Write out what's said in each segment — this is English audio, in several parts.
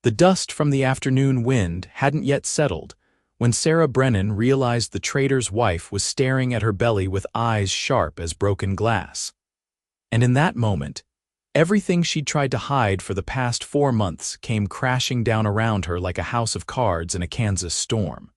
The dust from the afternoon wind hadn't yet settled when Sarah Brennan realized the trader's wife was staring at her belly with eyes sharp as broken glass. And in that moment, everything she'd tried to hide for the past 4 months came crashing down around her like a house of cards in a Kansas storm.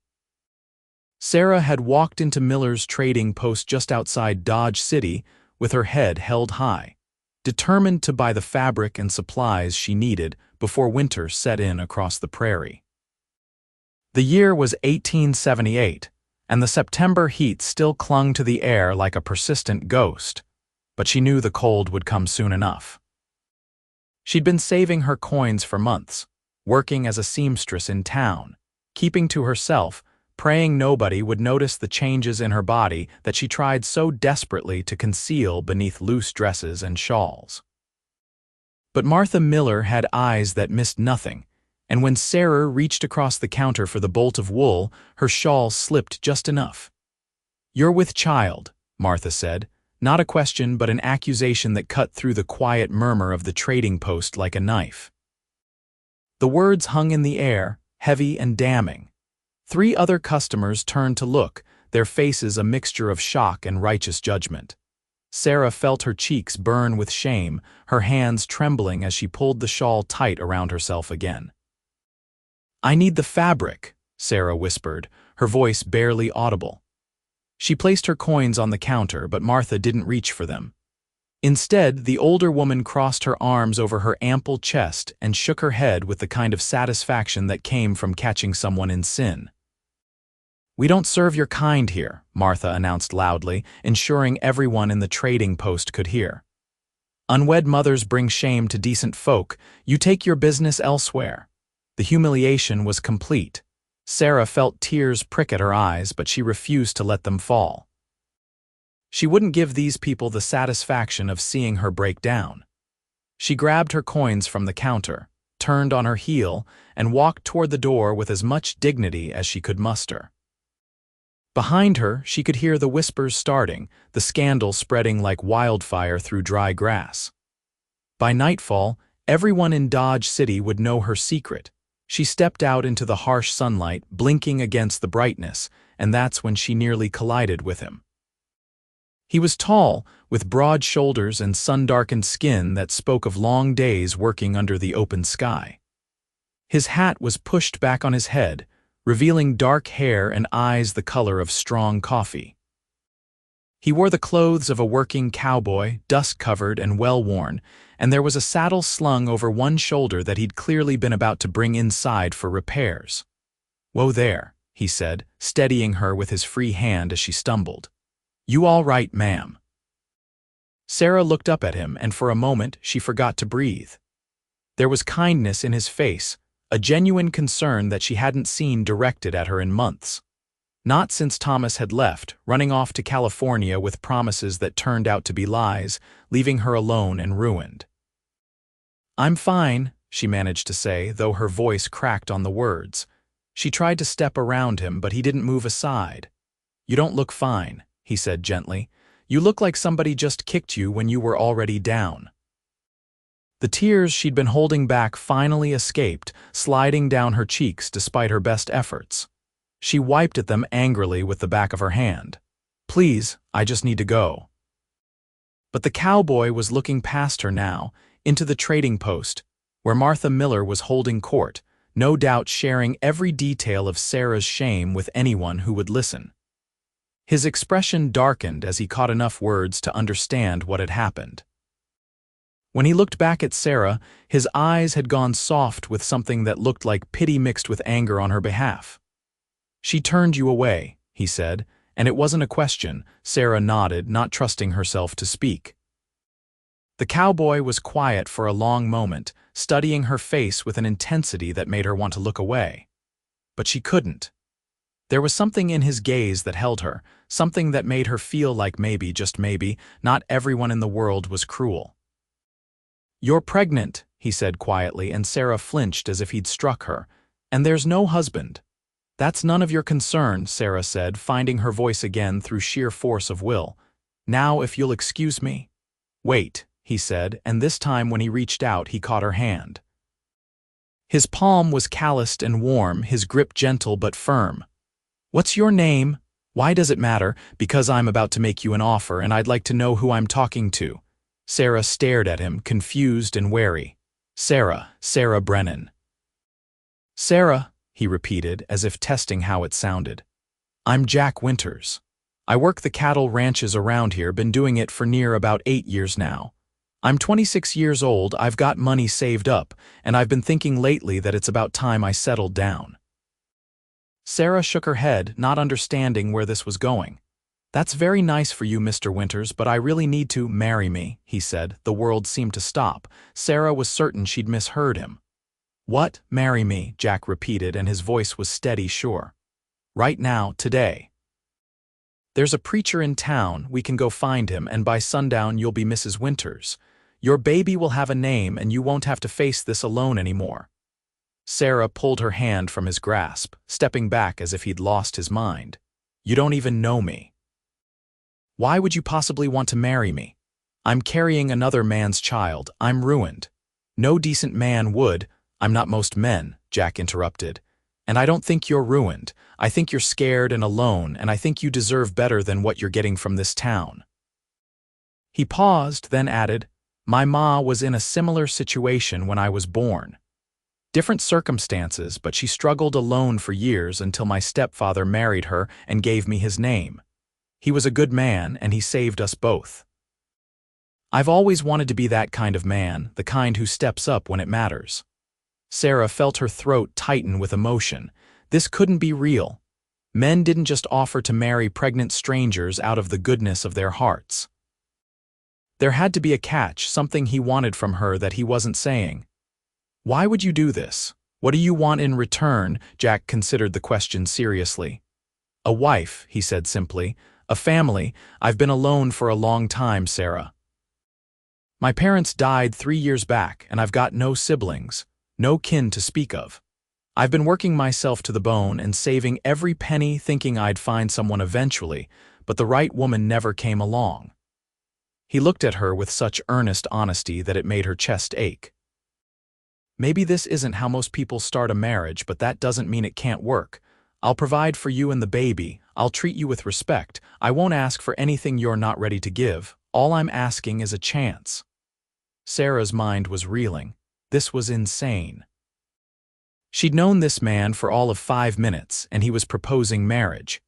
Sarah had walked into Miller's trading post just outside Dodge City with her head held high, determined to buy the fabric and supplies she needed before winter set in across the prairie. The year was 1878, and the September heat still clung to the air like a persistent ghost, but she knew the cold would come soon enough. She'd been saving her coins for months, working as a seamstress in town, keeping to herself, praying nobody would notice the changes in her body that she tried so desperately to conceal beneath loose dresses and shawls. But Martha Miller had eyes that missed nothing, and when Sarah reached across the counter for the bolt of wool, her shawl slipped just enough. "You're with child," Martha said, not a question but an accusation that cut through the quiet murmur of the trading post like a knife. The words hung in the air, heavy and damning. 3 other customers turned to look, their faces a mixture of shock and righteous judgment. Sarah felt her cheeks burn with shame, her hands trembling as she pulled the shawl tight around herself again. "I need the fabric," Sarah whispered, her voice barely audible. She placed her coins on the counter, but Martha didn't reach for them. Instead, the older woman crossed her arms over her ample chest and shook her head with the kind of satisfaction that came from catching someone in sin. "We don't serve your kind here," Martha announced loudly, ensuring everyone in the trading post could hear. "Unwed mothers bring shame to decent folk. You take your business elsewhere." The humiliation was complete. Sarah felt tears prick at her eyes, but she refused to let them fall. She wouldn't give these people the satisfaction of seeing her break down. She grabbed her coins from the counter, turned on her heel, and walked toward the door with as much dignity as she could muster. Behind her, she could hear the whispers starting, the scandal spreading like wildfire through dry grass. By nightfall, everyone in Dodge City would know her secret. She stepped out into the harsh sunlight, blinking against the brightness, and that's when she nearly collided with him. He was tall, with broad shoulders and sun-darkened skin that spoke of long days working under the open sky. His hat was pushed back on his head, revealing dark hair and eyes the color of strong coffee. He wore the clothes of a working cowboy, dust-covered and well-worn, and there was a saddle slung over one shoulder that he'd clearly been about to bring inside for repairs. "Whoa there," he said, steadying her with his free hand as she stumbled. "You all right, ma'am?" Sarah looked up at him, and for a moment she forgot to breathe. There was kindness in his face, a genuine concern that she hadn't seen directed at her in months. Not since Thomas had left, running off to California with promises that turned out to be lies, leaving her alone and ruined. "I'm fine," she managed to say, though her voice cracked on the words. She tried to step around him, but he didn't move aside. "You don't look fine," he said gently. "You look like somebody just kicked you when you were already down." The tears she'd been holding back finally escaped, sliding down her cheeks despite her best efforts. She wiped at them angrily with the back of her hand. "Please, I just need to go." But the cowboy was looking past her now, into the trading post, where Martha Miller was holding court, no doubt sharing every detail of Sarah's shame with anyone who would listen. His expression darkened as he caught enough words to understand what had happened. When he looked back at Sarah, his eyes had gone soft with something that looked like pity mixed with anger on her behalf. "She turned you away," he said, and it wasn't a question. Sarah nodded, not trusting herself to speak. The cowboy was quiet for a long moment, studying her face with an intensity that made her want to look away. But she couldn't. There was something in his gaze that held her, something that made her feel like maybe, just maybe, not everyone in the world was cruel. "You're pregnant," he said quietly, and Sarah flinched as if he'd struck her. "And there's no husband." "That's none of your concern," Sarah said, finding her voice again through sheer force of will. "Now, if you'll excuse me." "Wait," he said, and this time when he reached out, he caught her hand. His palm was calloused and warm, his grip gentle but firm. "What's your name?" "Why does it matter?" "Because I'm about to make you an offer, and I'd like to know who I'm talking to." Sarah stared at him, confused and wary. Sarah Brennan." "Sarah," he repeated, as if testing how it sounded. "I'm Jack Winters. I work the cattle ranches around here, been doing it for near about 8 years now. I'm 26 years old, I've got money saved up, and I've been thinking lately that it's about time I settled down." Sarah shook her head, not understanding where this was going. "That's very nice for you, Mr. Winters, but I really need to marry me," he said. The world seemed to stop. Sarah was certain she'd misheard him. "What, marry me?" Jack repeated, and his voice was steady, sure. "Right now, today. There's a preacher in town, we can go find him, and by sundown you'll be Mrs. Winters. Your baby will have a name, and you won't have to face this alone anymore." Sarah pulled her hand from his grasp, stepping back as if he'd lost his mind. "You don't even know me. Why would you possibly want to marry me? I'm carrying another man's child. I'm ruined." "No decent man would." "I'm not most men," Jack interrupted. "And I don't think you're ruined. I think you're scared and alone, and I think you deserve better than what you're getting from this town." He paused, then added, "My ma was in a similar situation when I was born. Different circumstances, but she struggled alone for years until my stepfather married her and gave me his name. He was a good man, and he saved us both. I've always wanted to be that kind of man, the kind who steps up when it matters." Sarah felt her throat tighten with emotion. This couldn't be real. Men didn't just offer to marry pregnant strangers out of the goodness of their hearts. There had to be a catch, something he wanted from her that he wasn't saying. "Why would you do this? What do you want in return?" Jack considered the question seriously. "A wife," he said simply. "A family. I've been alone for a long time, Sarah. My parents died 3 years back, and I've got no siblings, no kin to speak of. I've been working myself to the bone and saving every penny, thinking I'd find someone eventually, but the right woman never came along." He looked at her with such earnest honesty that it made her chest ache. "Maybe this isn't how most people start a marriage, but that doesn't mean it can't work. I'll provide for you and the baby. I'll treat you with respect. I won't ask for anything you're not ready to give. All I'm asking is a chance." Sarah's mind was reeling. This was insane. She'd known this man for all of 5 minutes, and he was proposing marriage.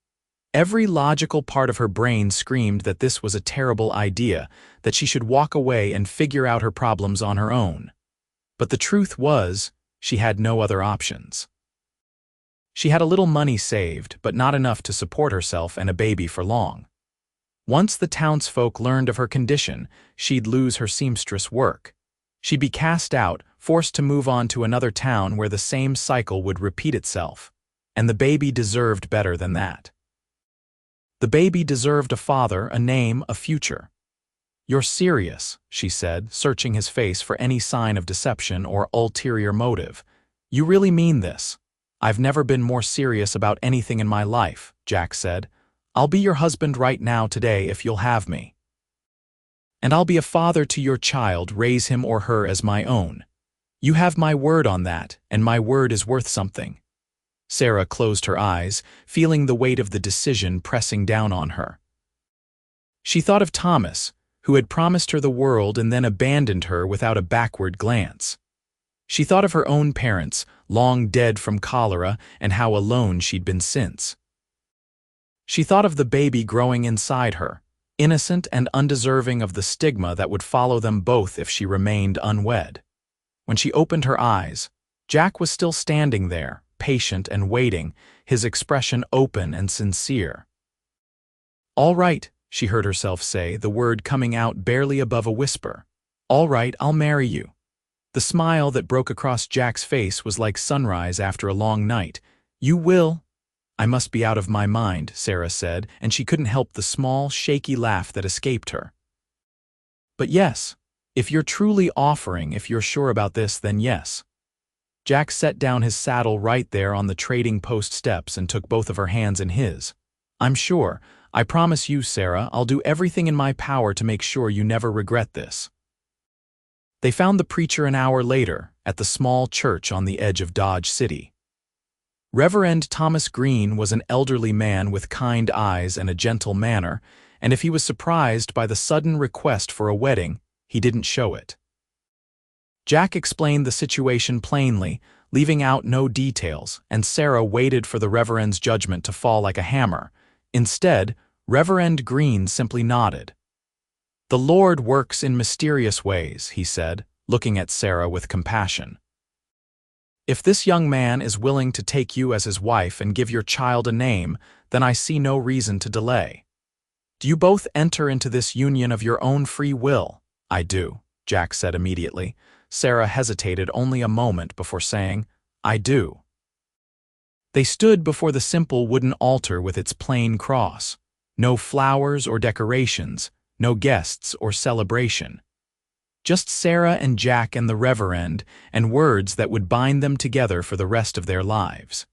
Every logical part of her brain screamed that this was a terrible idea, that she should walk away and figure out her problems on her own. But the truth was, she had no other options. She had a little money saved, but not enough to support herself and a baby for long. Once the townsfolk learned of her condition, she'd lose her seamstress work. She'd be cast out, forced to move on to another town where the same cycle would repeat itself. And the baby deserved better than that. The baby deserved a father, a name, a future. "You're serious," she said, searching his face for any sign of deception or ulterior motive. "You really mean this?" "I've never been more serious about anything in my life," Jack said. "I'll be your husband right now today if you'll have me. And I'll be a father to your child, raise him or her as my own. You have my word on that, and my word is worth something." Sarah closed her eyes, feeling the weight of the decision pressing down on her. She thought of Thomas, who had promised her the world and then abandoned her without a backward glance. She thought of her own parents, long dead from cholera, and how alone she'd been since. She thought of the baby growing inside her, innocent and undeserving of the stigma that would follow them both if she remained unwed. When she opened her eyes, Jack was still standing there, patient and waiting, his expression open and sincere. "All right," she heard herself say, the word coming out barely above a whisper. "All right, I'll marry you." The smile that broke across Jack's face was like sunrise after a long night. "You will?" "I must be out of my mind," Sarah said, and she couldn't help the small, shaky laugh that escaped her. "But yes, if you're truly offering, if you're sure about this, then yes." Jack set down his saddle right there on the trading post steps and took both of her hands in his. "I'm sure. I promise you, Sarah, I'll do everything in my power to make sure you never regret this." They found the preacher an hour later at the small church on the edge of Dodge City. Reverend Thomas Green was an elderly man with kind eyes and a gentle manner, and if he was surprised by the sudden request for a wedding, he didn't show it. Jack explained the situation plainly, leaving out no details, and Sarah waited for the Reverend's judgment to fall like a hammer. Instead, Reverend Green simply nodded. "The Lord works in mysterious ways," he said, looking at Sarah with compassion. "If this young man is willing to take you as his wife and give your child a name, then I see no reason to delay. Do you both enter into this union of your own free will?" "I do," Jack said immediately. Sarah hesitated only a moment before saying, "I do." They stood before the simple wooden altar with its plain cross. No flowers or decorations, no guests or celebration. Just Sarah and Jack and the Reverend, and words that would bind them together for the rest of their lives.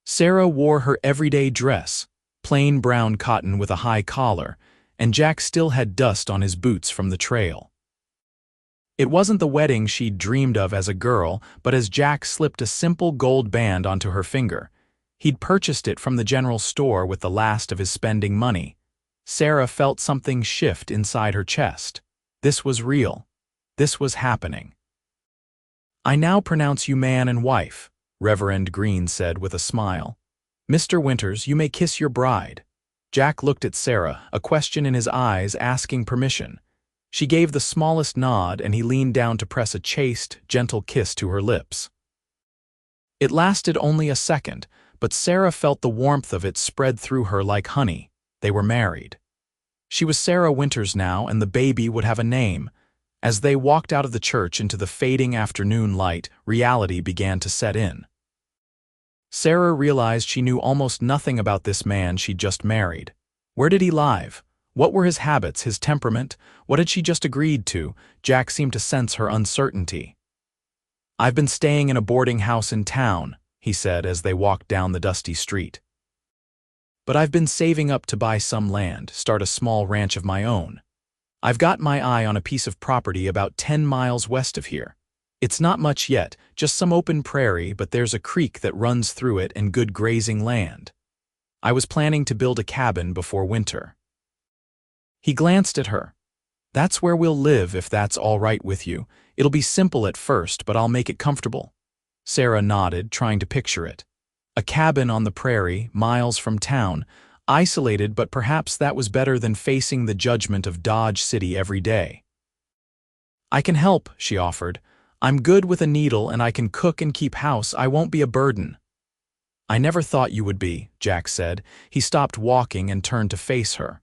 Sarah wore her everyday dress, plain brown cotton with a high collar, and Jack still had dust on his boots from the trail. It wasn't the wedding she'd dreamed of as a girl, but as Jack slipped a simple gold band onto her finger. He'd purchased it from the general store with the last of his spending money. Sarah felt something shift inside her chest. This was real. This was happening. "I now pronounce you man and wife," Reverend Green said with a smile. "Mr. Winters, you may kiss your bride." Jack looked at Sarah, a question in his eyes asking permission. She gave the smallest nod, and he leaned down to press a chaste, gentle kiss to her lips. It lasted only a second, but Sarah felt the warmth of it spread through her like honey. They were married. She was Sarah Winters now, and the baby would have a name. As they walked out of the church into the fading afternoon light, reality began to set in. Sarah realized she knew almost nothing about this man she'd just married. Where did he live? What were his habits, his temperament? What had she just agreed to? Jack seemed to sense her uncertainty. "I've been staying in a boarding house in town," he said as they walked down the dusty street. "But I've been saving up to buy some land, start a small ranch of my own. I've got my eye on a piece of property about 10 miles west of here. It's not much yet, just some open prairie, but there's a creek that runs through it and good grazing land. I was planning to build a cabin before winter." He glanced at her. "That's where we'll live if that's all right with you. It'll be simple at first, but I'll make it comfortable." Sarah nodded, trying to picture it. A cabin on the prairie, miles from town, isolated, but perhaps that was better than facing the judgment of Dodge City every day. "I can help," she offered. "I'm good with a needle and I can cook and keep house. I won't be a burden." "I never thought you would be," Jack said. He stopped walking and turned to face her.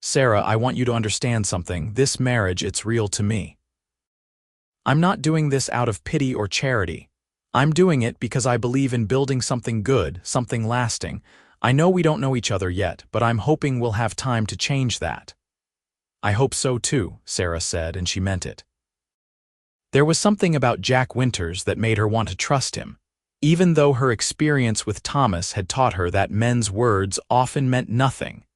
"Sarah, I want you to understand something. This marriage, it's real to me. I'm not doing this out of pity or charity. I'm doing it because I believe in building something good, something lasting. I know we don't know each other yet, but I'm hoping we'll have time to change that." "I hope so too," Sarah said, and she meant it. There was something about Jack Winters that made her want to trust him, even though her experience with Thomas had taught her that men's words often meant nothing.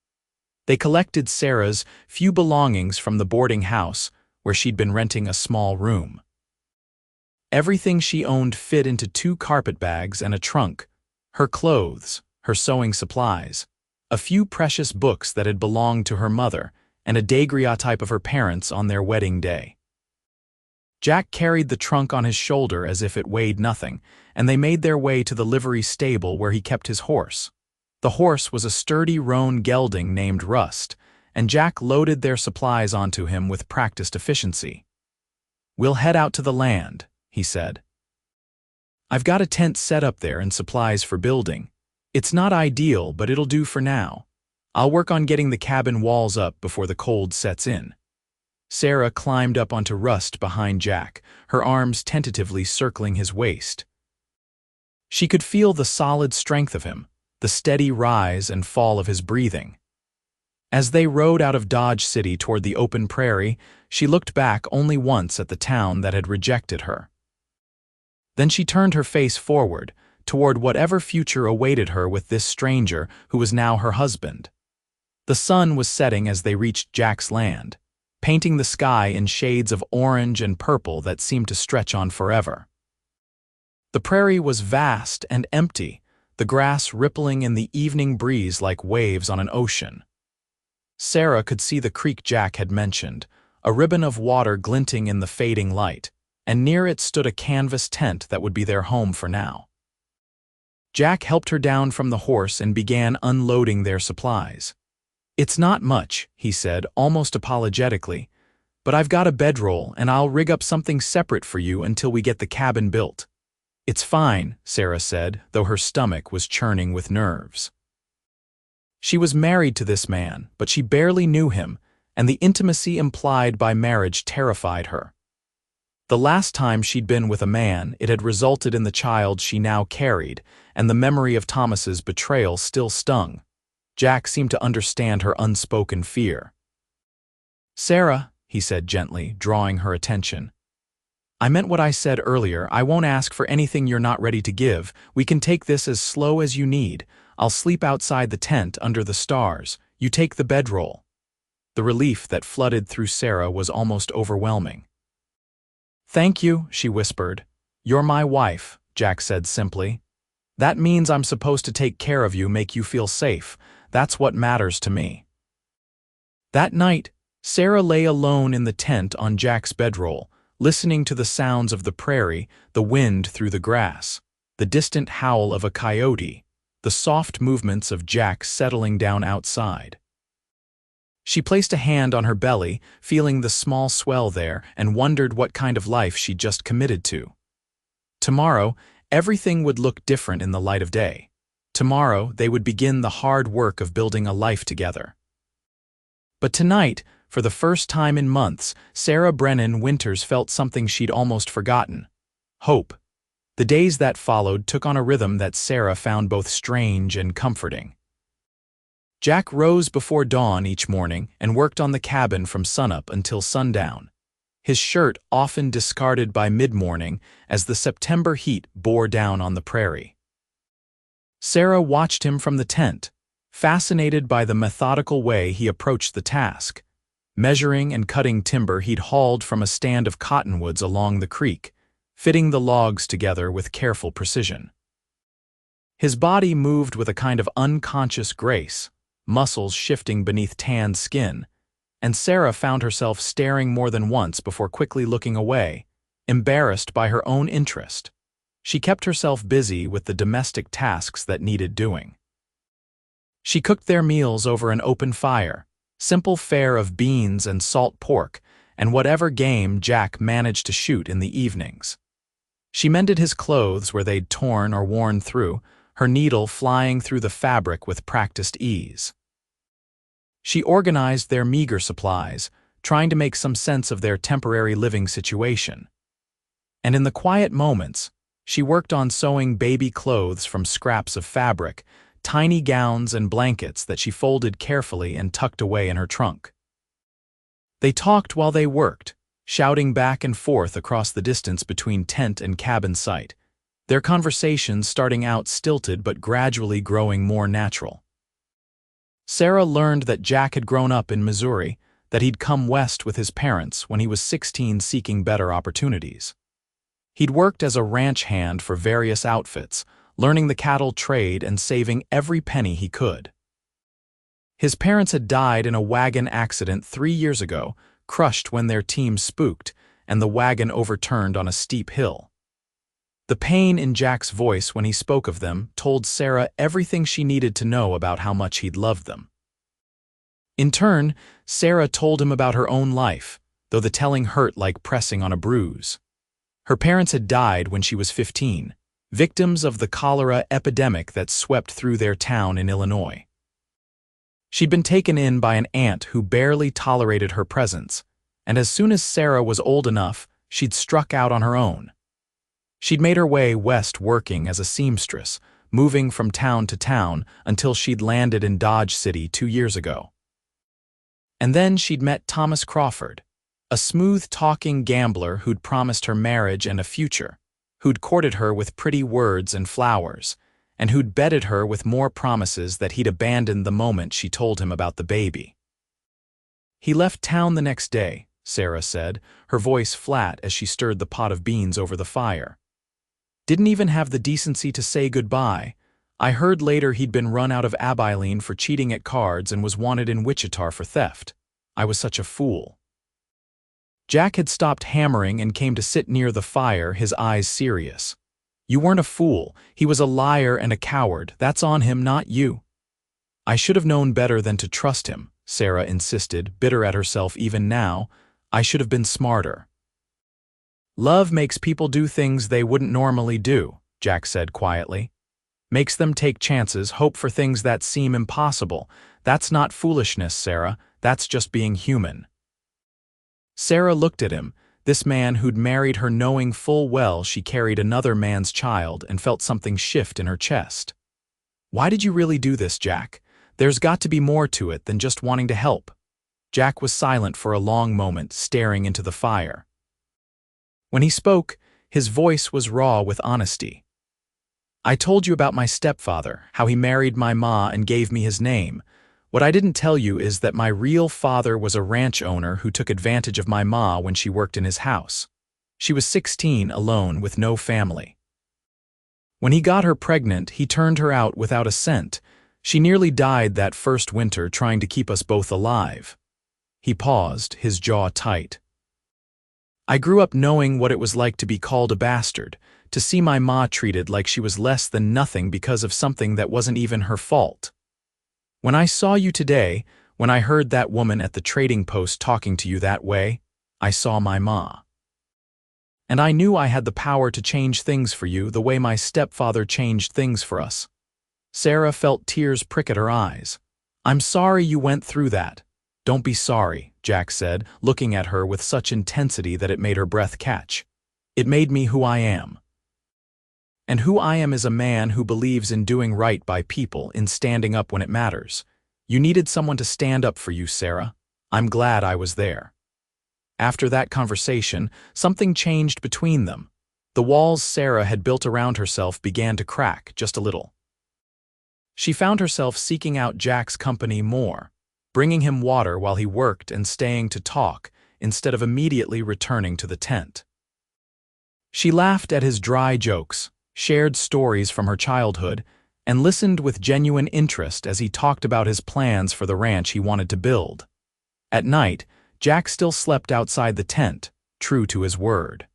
They collected Sarah's few belongings from the boarding house, where she'd been renting a small room. Everything she owned fit into 2 carpet bags and a trunk: her clothes, her sewing supplies, a few precious books that had belonged to her mother, and a daguerreotype of her parents on their wedding day. Jack carried the trunk on his shoulder as if it weighed nothing, and they made their way to the livery stable where he kept his horse. The horse was a sturdy roan gelding named Rust, and Jack loaded their supplies onto him with practiced efficiency. "We'll head out to the land," he said. "I've got a tent set up there and supplies for building. It's not ideal, but it'll do for now. I'll work on getting the cabin walls up before the cold sets in." Sarah climbed up onto Rust behind Jack, her arms tentatively circling his waist. She could feel the solid strength of him, the steady rise and fall of his breathing. As they rode out of Dodge City toward the open prairie, she looked back only once at the town that had rejected her. Then she turned her face forward, toward whatever future awaited her with this stranger who was now her husband. The sun was setting as they reached Jack's land. painting the sky in shades of orange and purple that seemed to stretch on forever. The prairie was vast and empty, the grass rippling in the evening breeze like waves on an ocean. Sarah could see the creek Jack had mentioned, a ribbon of water glinting in the fading light, and near it stood a canvas tent that would be their home for now. Jack helped her down from the horse and began unloading their supplies. "It's not much," he said, almost apologetically, "but I've got a bedroll and I'll rig up something separate for you until we get the cabin built." "It's fine," Sarah said, though her stomach was churning with nerves. She was married to this man, but she barely knew him, and the intimacy implied by marriage terrified her. The last time she'd been with a man, it had resulted in the child she now carried, and the memory of Thomas's betrayal still stung. Jack seemed to understand her unspoken fear. "Sarah," he said gently, drawing her attention, "I meant what I said earlier. I won't ask for anything you're not ready to give. We can take this as slow as you need. I'll sleep outside the tent under the stars. You take the bedroll." The relief that flooded through Sarah was almost overwhelming. "Thank you," she whispered. "You're my wife," Jack said simply. "That means I'm supposed to take care of you, make you feel safe. That's what matters to me." That night, Sarah lay alone in the tent on Jack's bedroll, listening to the sounds of the prairie, the wind through the grass, the distant howl of a coyote, the soft movements of Jack settling down outside. She placed a hand on her belly, feeling the small swell there, and wondered what kind of life she'd just committed to. Tomorrow, everything would look different in the light of day. Tomorrow, they would begin the hard work of building a life together. But tonight, for the first time in months, Sarah Brennan Winters felt something she'd almost forgotten: hope. The days that followed took on a rhythm that Sarah found both strange and comforting. Jack rose before dawn each morning and worked on the cabin from sunup until sundown, his shirt often discarded by mid-morning as the September heat bore down on the prairie. Sarah watched him from the tent, fascinated by the methodical way he approached the task, measuring and cutting timber he'd hauled from a stand of cottonwoods along the creek, fitting the logs together with careful precision. His body moved with a kind of unconscious grace, muscles shifting beneath tanned skin, and Sarah found herself staring more than once before quickly looking away, embarrassed by her own interest. She kept herself busy with the domestic tasks that needed doing. She cooked their meals over an open fire, simple fare of beans and salt pork, and whatever game Jack managed to shoot in the evenings. She mended his clothes where they'd torn or worn through, her needle flying through the fabric with practiced ease. She organized their meager supplies, trying to make some sense of their temporary living situation. And in the quiet moments, she worked on sewing baby clothes from scraps of fabric, tiny gowns and blankets that she folded carefully and tucked away in her trunk. They talked while they worked, shouting back and forth across the distance between tent and cabin site, their conversations starting out stilted but gradually growing more natural. Sarah learned that Jack had grown up in Missouri, that he'd come west with his parents when he was 16 seeking better opportunities. He'd worked as a ranch hand for various outfits, learning the cattle trade and saving every penny he could. His parents had died in a wagon accident 3 years ago, crushed when their team spooked and the wagon overturned on a steep hill. The pain in Jack's voice when he spoke of them told Sarah everything she needed to know about how much he'd loved them. In turn, Sarah told him about her own life, though the telling hurt like pressing on a bruise. Her parents had died when she was 15, victims of the cholera epidemic that swept through their town in Illinois. She'd been taken in by an aunt who barely tolerated her presence, and as soon as Sarah was old enough, she'd struck out on her own. She'd made her way west working as a seamstress, moving from town to town until she'd landed in Dodge City 2 years ago. And then she'd met Thomas Crawford, a smooth-talking gambler who'd promised her marriage and a future, who'd courted her with pretty words and flowers, and who'd betted her with more promises that he'd abandoned the moment she told him about the baby. He left town the next day, Sarah said, her voice flat as she stirred the pot of beans over the fire. Didn't even have the decency to say goodbye. I heard later he'd been run out of Abilene for cheating at cards and was wanted in Wichita for theft. I was such a fool. Jack had stopped hammering and came to sit near the fire, his eyes serious. You weren't a fool. He was a liar and a coward. That's on him, not you. I should have known better than to trust him, Sarah insisted, bitter at herself even now. I should have been smarter. Love makes people do things they wouldn't normally do, Jack said quietly. Makes them take chances, hope for things that seem impossible. That's not foolishness, Sarah. That's just being human. Sarah looked at him, this man who'd married her knowing full well she carried another man's child, and felt something shift in her chest. Why did you really do this, Jack? There's got to be more to it than just wanting to help. Jack was silent for a long moment, staring into the fire. When he spoke, his voice was raw with honesty. I told you about my stepfather, how he married my ma and gave me his name. What I didn't tell you is that my real father was a ranch owner who took advantage of my ma when she worked in his house. She was 16, alone, with no family. When he got her pregnant, he turned her out without a cent. She nearly died that first winter trying to keep us both alive. He paused, his jaw tight. I grew up knowing what it was like to be called a bastard, to see my ma treated like she was less than nothing because of something that wasn't even her fault. When I saw you today, when I heard that woman at the trading post talking to you that way, I saw my ma. And I knew I had the power to change things for you the way my stepfather changed things for us. Sarah felt tears prick at her eyes. I'm sorry you went through that. Don't be sorry, Jack said, looking at her with such intensity that it made her breath catch. It made me who I am. And who I am is a man who believes in doing right by people, in standing up when it matters. You needed someone to stand up for you, Sarah. I'm glad I was there. After that conversation, something changed between them. The walls Sarah had built around herself began to crack just a little. She found herself seeking out Jack's company more, bringing him water while he worked and staying to talk instead of immediately returning to the tent. She laughed at his dry jokes, shared stories from her childhood, and listened with genuine interest as he talked about his plans for the ranch he wanted to build. At night, Jack still slept outside the tent, true to his word.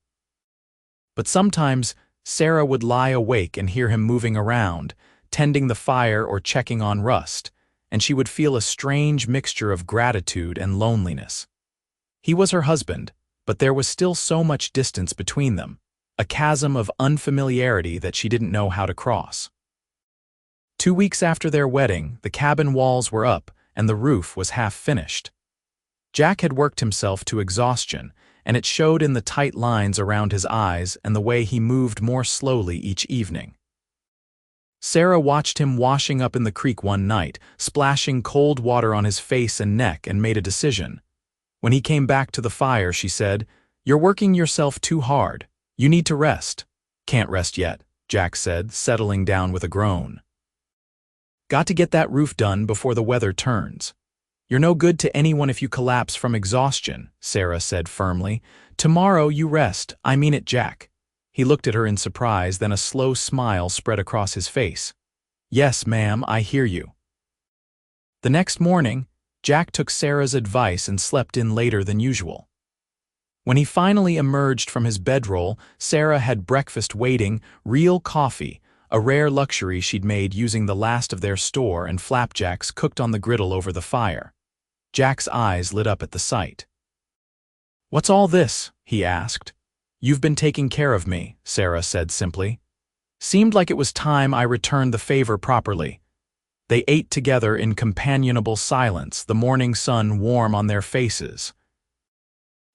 But sometimes, Sarah would lie awake and hear him moving around, tending the fire or checking on Rust, and she would feel a strange mixture of gratitude and loneliness. He was her husband, but there was still so much distance between them, a chasm of unfamiliarity that she didn't know how to cross. 2 weeks after their wedding, the cabin walls were up and the roof was half finished. Jack had worked himself to exhaustion, and it showed in the tight lines around his eyes and the way he moved more slowly each evening. Sarah watched him washing up in the creek one night, splashing cold water on his face and neck, and made a decision. When he came back to the fire, she said, "You're working yourself too hard. You need to rest." "Can't rest yet," Jack said, settling down with a groan. "Got to get that roof done before the weather turns." "You're no good to anyone if you collapse from exhaustion," Sarah said firmly. "Tomorrow you rest. I mean it, Jack." He looked at her in surprise, then a slow smile spread across his face. "Yes, ma'am, I hear you." The next morning, Jack took Sarah's advice and slept in later than usual. When he finally emerged from his bedroll, Sarah had breakfast waiting, real coffee, a rare luxury she'd made using the last of their store, and flapjacks cooked on the griddle over the fire. Jack's eyes lit up at the sight. "What's all this?" he asked. "You've been taking care of me," Sarah said simply. "Seemed like it was time I returned the favor properly." They ate together in companionable silence, the morning sun warm on their faces.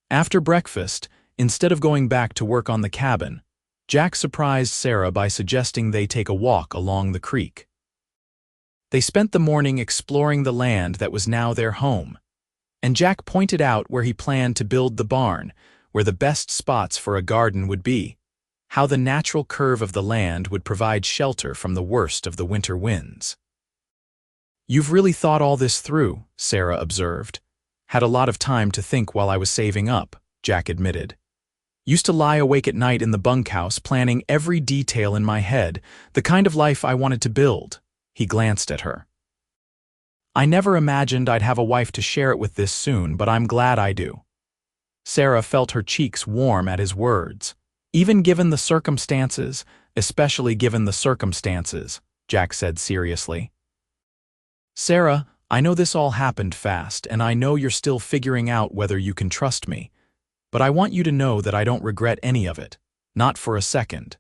After breakfast, instead of going back to work on the cabin, Jack surprised Sarah by suggesting they take a walk along the creek. They spent the morning exploring the land that was now their home, and Jack pointed out where he planned to build the barn, where the best spots for a garden would be, how the natural curve of the land would provide shelter from the worst of the winter winds. "You've really thought all this through," Sarah observed. Had a lot of time to think while I was saving up, Jack admitted. Used to lie awake at night in the bunkhouse planning every detail in my head, the kind of life I wanted to build. He glanced at her. I never imagined I'd have a wife to share it with this soon, but I'm glad I do. Sarah felt her cheeks warm at his words. Even given the circumstances, especially given the circumstances, Jack said seriously. Sarah, I know this all happened fast, and I know you're still figuring out whether you can trust me. But I want you to know that I don't regret any of it, not for a second.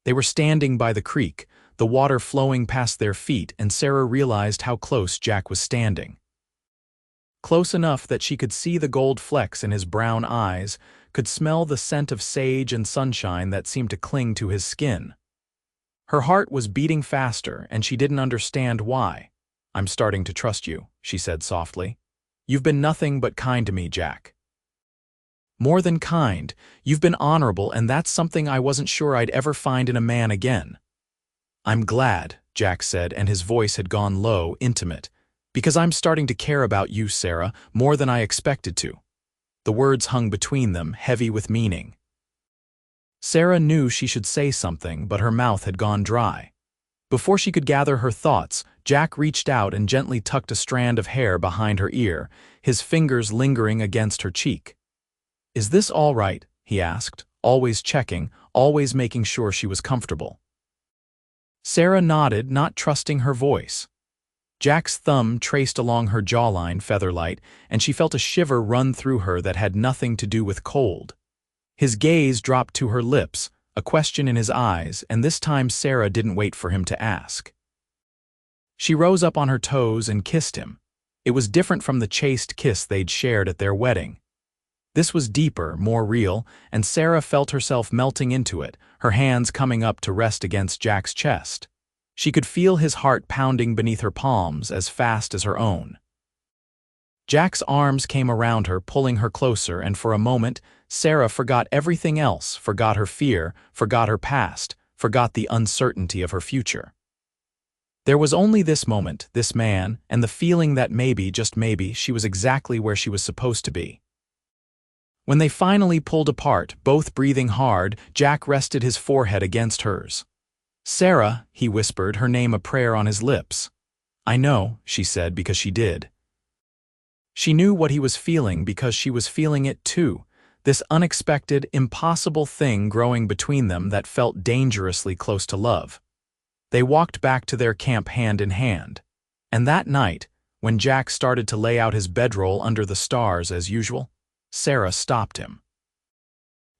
They were standing by the creek, the water flowing past their feet, and Sarah realized how close Jack was standing. Close enough that she could see the gold flecks in his brown eyes, could smell the scent of sage and sunshine that seemed to cling to his skin. Her heart was beating faster, and she didn't understand why. I'm starting to trust you, she said softly. You've been nothing but kind to me, Jack. More than kind, you've been honorable, and that's something I wasn't sure I'd ever find in a man again. I'm glad, Jack said, and his voice had gone low, intimate, because I'm starting to care about you, Sarah, more than I expected to. The words hung between them, heavy with meaning. Sarah knew she should say something, but her mouth had gone dry. Before she could gather her thoughts, Jack reached out and gently tucked a strand of hair behind her ear, his fingers lingering against her cheek. Is this all right? He asked, always checking, always making sure she was comfortable. Sarah nodded, not trusting her voice. Jack's thumb traced along her jawline featherlight, and she felt a shiver run through her that had nothing to do with cold. His gaze dropped to her lips, a question in his eyes, and this time Sarah didn't wait for him to ask. She rose up on her toes and kissed him. It was different from the chaste kiss they'd shared at their wedding. This was deeper, more real, and Sarah felt herself melting into it, her hands coming up to rest against Jack's chest. She could feel his heart pounding beneath her palms as fast as her own. Jack's arms came around her, pulling her closer, and for a moment, Sarah forgot everything else, forgot her fear, forgot her past, forgot the uncertainty of her future. There was only this moment, this man, and the feeling that maybe, just maybe, she was exactly where she was supposed to be. When they finally pulled apart, both breathing hard, Jack rested his forehead against hers. Sarah, he whispered, her name a prayer on his lips. I know, she said, because she did. She knew what he was feeling because she was feeling it too, this unexpected, impossible thing growing between them that felt dangerously close to love. They walked back to their camp hand in hand. And that night, when Jack started to lay out his bedroll under the stars as usual, Sarah stopped him.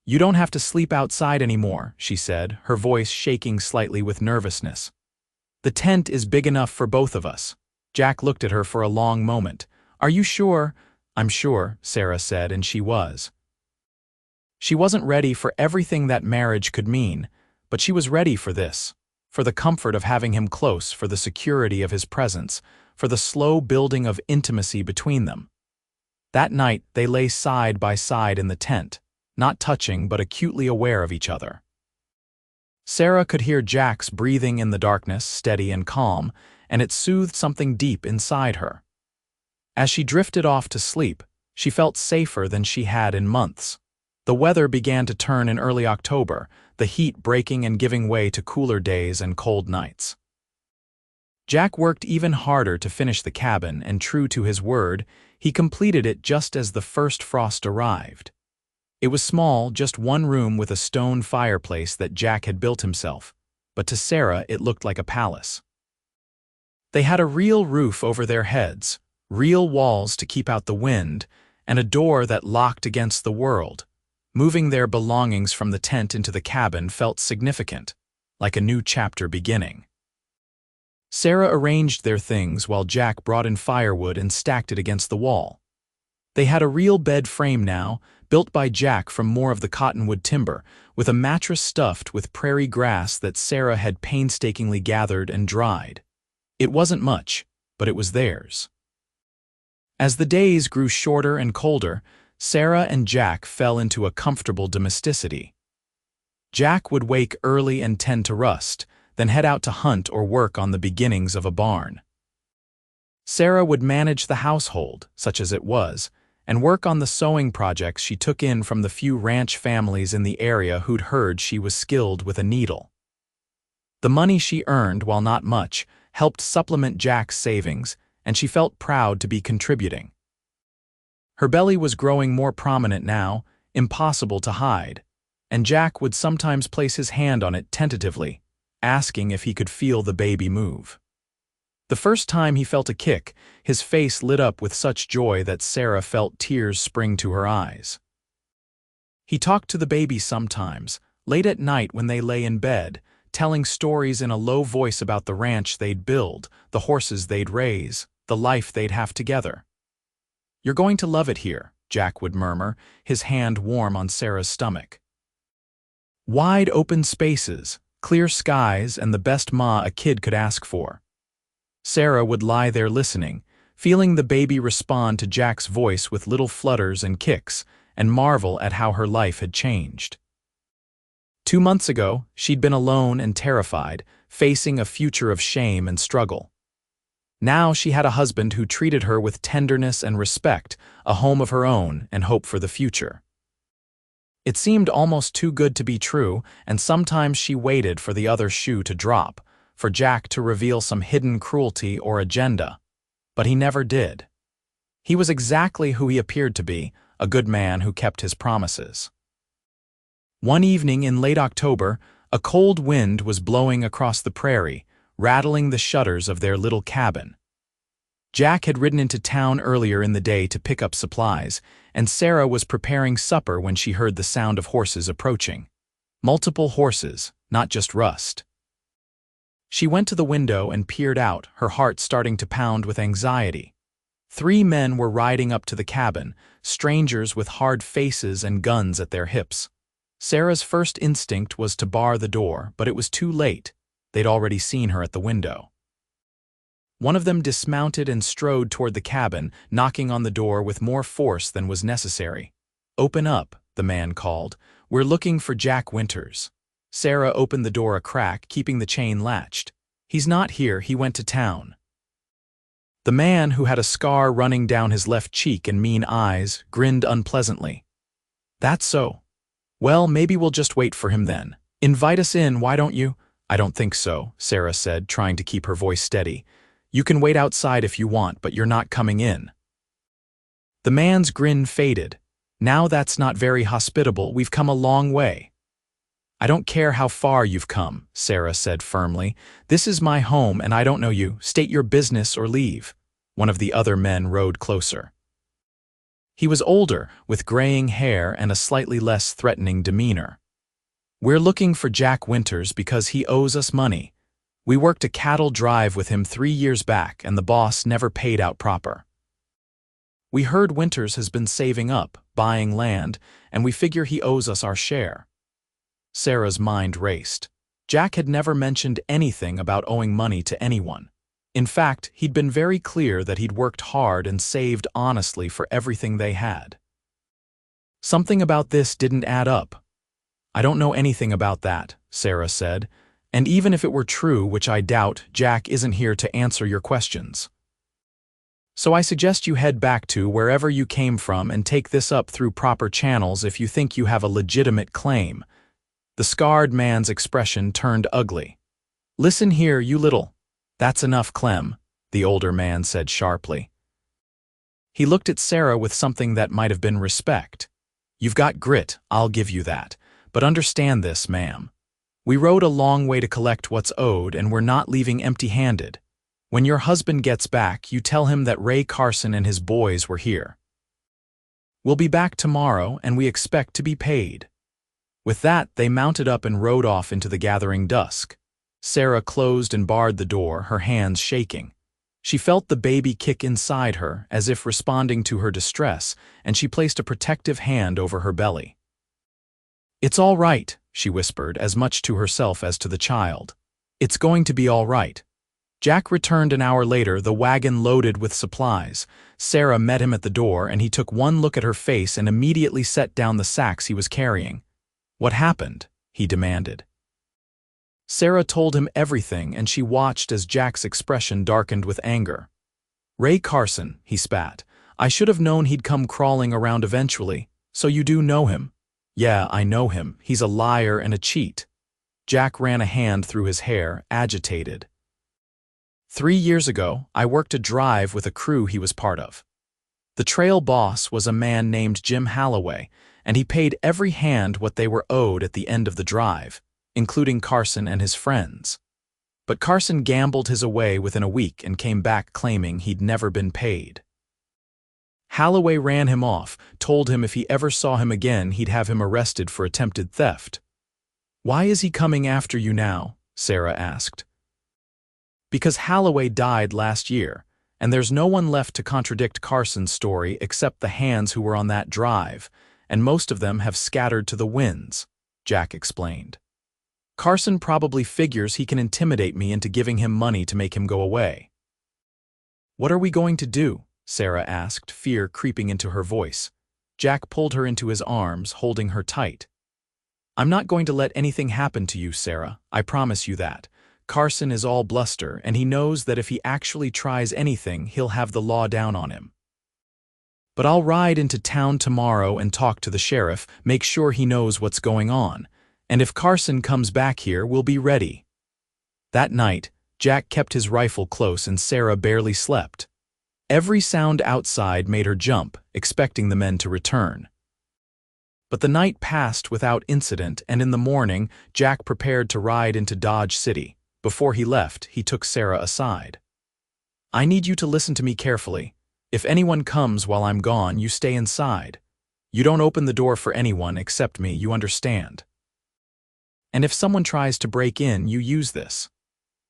You don't have to sleep outside anymore, she said, her voice shaking slightly with nervousness. The tent is big enough for both of us. Jack looked at her for a long moment. Are you sure? I'm sure, Sarah said, and she was. She wasn't ready for everything that marriage could mean, but she was ready for this, for the comfort of having him close, for the security of his presence, for the slow building of intimacy between them. That night, they lay side by side in the tent, not touching but acutely aware of each other. Sarah could hear Jack's breathing in the darkness, steady and calm, and it soothed something deep inside her. As she drifted off to sleep, she felt safer than she had in months. The weather began to turn in early October, the heat breaking and giving way to cooler days and cold nights. Jack worked even harder to finish the cabin, and true to his word, he completed it just as the first frost arrived. It was small, just one room with a stone fireplace that Jack had built himself, but to Sarah it looked like a palace. They had a real roof over their heads, real walls to keep out the wind, and a door that locked against the world. Moving their belongings from the tent into the cabin felt significant, like a new chapter beginning. Sarah arranged their things while Jack brought in firewood and stacked it against the wall. They had a real bed frame now, built by Jack from more of the cottonwood timber, with a mattress stuffed with prairie grass that Sarah had painstakingly gathered and dried. It wasn't much, but it was theirs. As the days grew shorter and colder, Sarah and Jack fell into a comfortable domesticity. Jack would wake early and tend to rust, then head out to hunt or work on the beginnings of a barn. Sarah would manage the household, such as it was, and work on the sewing projects she took in from the few ranch families in the area who'd heard she was skilled with a needle. The money she earned, while not much, helped supplement Jack's savings, and she felt proud to be contributing. Her belly was growing more prominent now, impossible to hide, and Jack would sometimes place his hand on it tentatively, asking if he could feel the baby move. The first time he felt a kick, his face lit up with such joy that Sarah felt tears spring to her eyes. He talked to the baby sometimes, late at night when they lay in bed, telling stories in a low voice about the ranch they'd build, the horses they'd raise, the life they'd have together. "You're going to love it here," Jack would murmur, his hand warm on Sarah's stomach. Wide open spaces, clear skies, and the best ma a kid could ask for. Sarah would lie there listening, feeling the baby respond to Jack's voice with little flutters and kicks, and marvel at how her life had changed. 2 months ago, she'd been alone and terrified, facing a future of shame and struggle. Now she had a husband who treated her with tenderness and respect, a home of her own, and hope for the future. It seemed almost too good to be true, and sometimes she waited for the other shoe to drop, for Jack to reveal some hidden cruelty or agenda. But he never did. He was exactly who he appeared to be, a good man who kept his promises. One evening in late October, a cold wind was blowing across the prairie, rattling the shutters of their little cabin. Jack had ridden into town earlier in the day to pick up supplies, and Sarah was preparing supper when she heard the sound of horses approaching. Multiple horses, not just Rust. She went to the window and peered out, her heart starting to pound with anxiety. 3 men were riding up to the cabin, strangers with hard faces and guns at their hips. Sarah's first instinct was to bar the door, but it was too late. They'd already seen her at the window. One of them dismounted and strode toward the cabin, knocking on the door with more force than was necessary. "Open up," the man called. "We're looking for Jack Winters." Sarah opened the door a crack, keeping the chain latched. "He's not here, he went to town." The man, who had a scar running down his left cheek and mean eyes, grinned unpleasantly. "That's so. Well, maybe we'll just wait for him then. Invite us in, why don't you?" "I don't think so," Sarah said, trying to keep her voice steady. "You can wait outside if you want, but you're not coming in." The man's grin faded. "Now that's not very hospitable, we've come a long way." "I don't care how far you've come," Sarah said firmly. "This is my home and I don't know you. State your business or leave." One of the other men rode closer. He was older, with graying hair and a slightly less threatening demeanor. "We're looking for Jack Winters because he owes us money. We worked a cattle drive with him 3 years back and the boss never paid out proper. We heard Winters has been saving up, buying land, and we figure he owes us our share." Sarah's mind raced. Jack had never mentioned anything about owing money to anyone. In fact, he'd been very clear that he'd worked hard and saved honestly for everything they had. Something about this didn't add up. "I don't know anything about that," Sarah said, "and even if it were true, which I doubt, Jack isn't here to answer your questions. So I suggest you head back to wherever you came from and take this up through proper channels if you think you have a legitimate claim." The scarred man's expression turned ugly. "Listen here, you little—" "That's enough, Clem," the older man said sharply. He looked at Sarah with something that might have been respect. "You've got grit, I'll give you that. But understand this, ma'am. We rode a long way to collect what's owed and we're not leaving empty-handed. When your husband gets back, you tell him that Ray Carson and his boys were here. We'll be back tomorrow and we expect to be paid." With that, they mounted up and rode off into the gathering dusk. Sarah closed and barred the door, her hands shaking. She felt the baby kick inside her, as if responding to her distress, and she placed a protective hand over her belly. "It's all right," she whispered, as much to herself as to the child. "It's going to be all right." Jack returned an hour later, the wagon loaded with supplies. Sarah met him at the door, and he took one look at her face and immediately set down the sacks he was carrying. "What happened?" he demanded. Sarah told him everything, and she watched as Jack's expression darkened with anger. Ray Carson, he spat. I should have known he'd come crawling around eventually. So you do know him? Yeah, I know him. He's a liar and a cheat. Jack ran a hand through his hair, agitated. 3 years ago, I worked a drive with a crew he was part of. The trail boss was a man named Jim Halloway, and he paid every hand what they were owed at the end of the drive, including Carson and his friends. But Carson gambled his away within a week and came back claiming he'd never been paid. Halloway ran him off, told him if he ever saw him again he'd have him arrested for attempted theft. Why is he coming after you now? Sarah asked. Because Halloway died last year, and there's no one left to contradict Carson's story except the hands who were on that drive, and most of them have scattered to the winds, Jack explained. Carson probably figures he can intimidate me into giving him money to make him go away. What are we going to do? Sarah asked, fear creeping into her voice. Jack pulled her into his arms, holding her tight. I'm not going to let anything happen to you, Sarah. I promise you that. Carson is all bluster, and he knows that if he actually tries anything, he'll have the law down on him. But I'll ride into town tomorrow and talk to the sheriff, make sure he knows what's going on. And if Carson comes back here, we'll be ready. That night, Jack kept his rifle close and Sarah barely slept. Every sound outside made her jump, expecting the men to return. But the night passed without incident, and in the morning, Jack prepared to ride into Dodge City. Before he left, he took Sarah aside. I need you to listen to me carefully. If anyone comes while I'm gone, you stay inside. You don't open the door for anyone except me, you understand. And if someone tries to break in, you use this.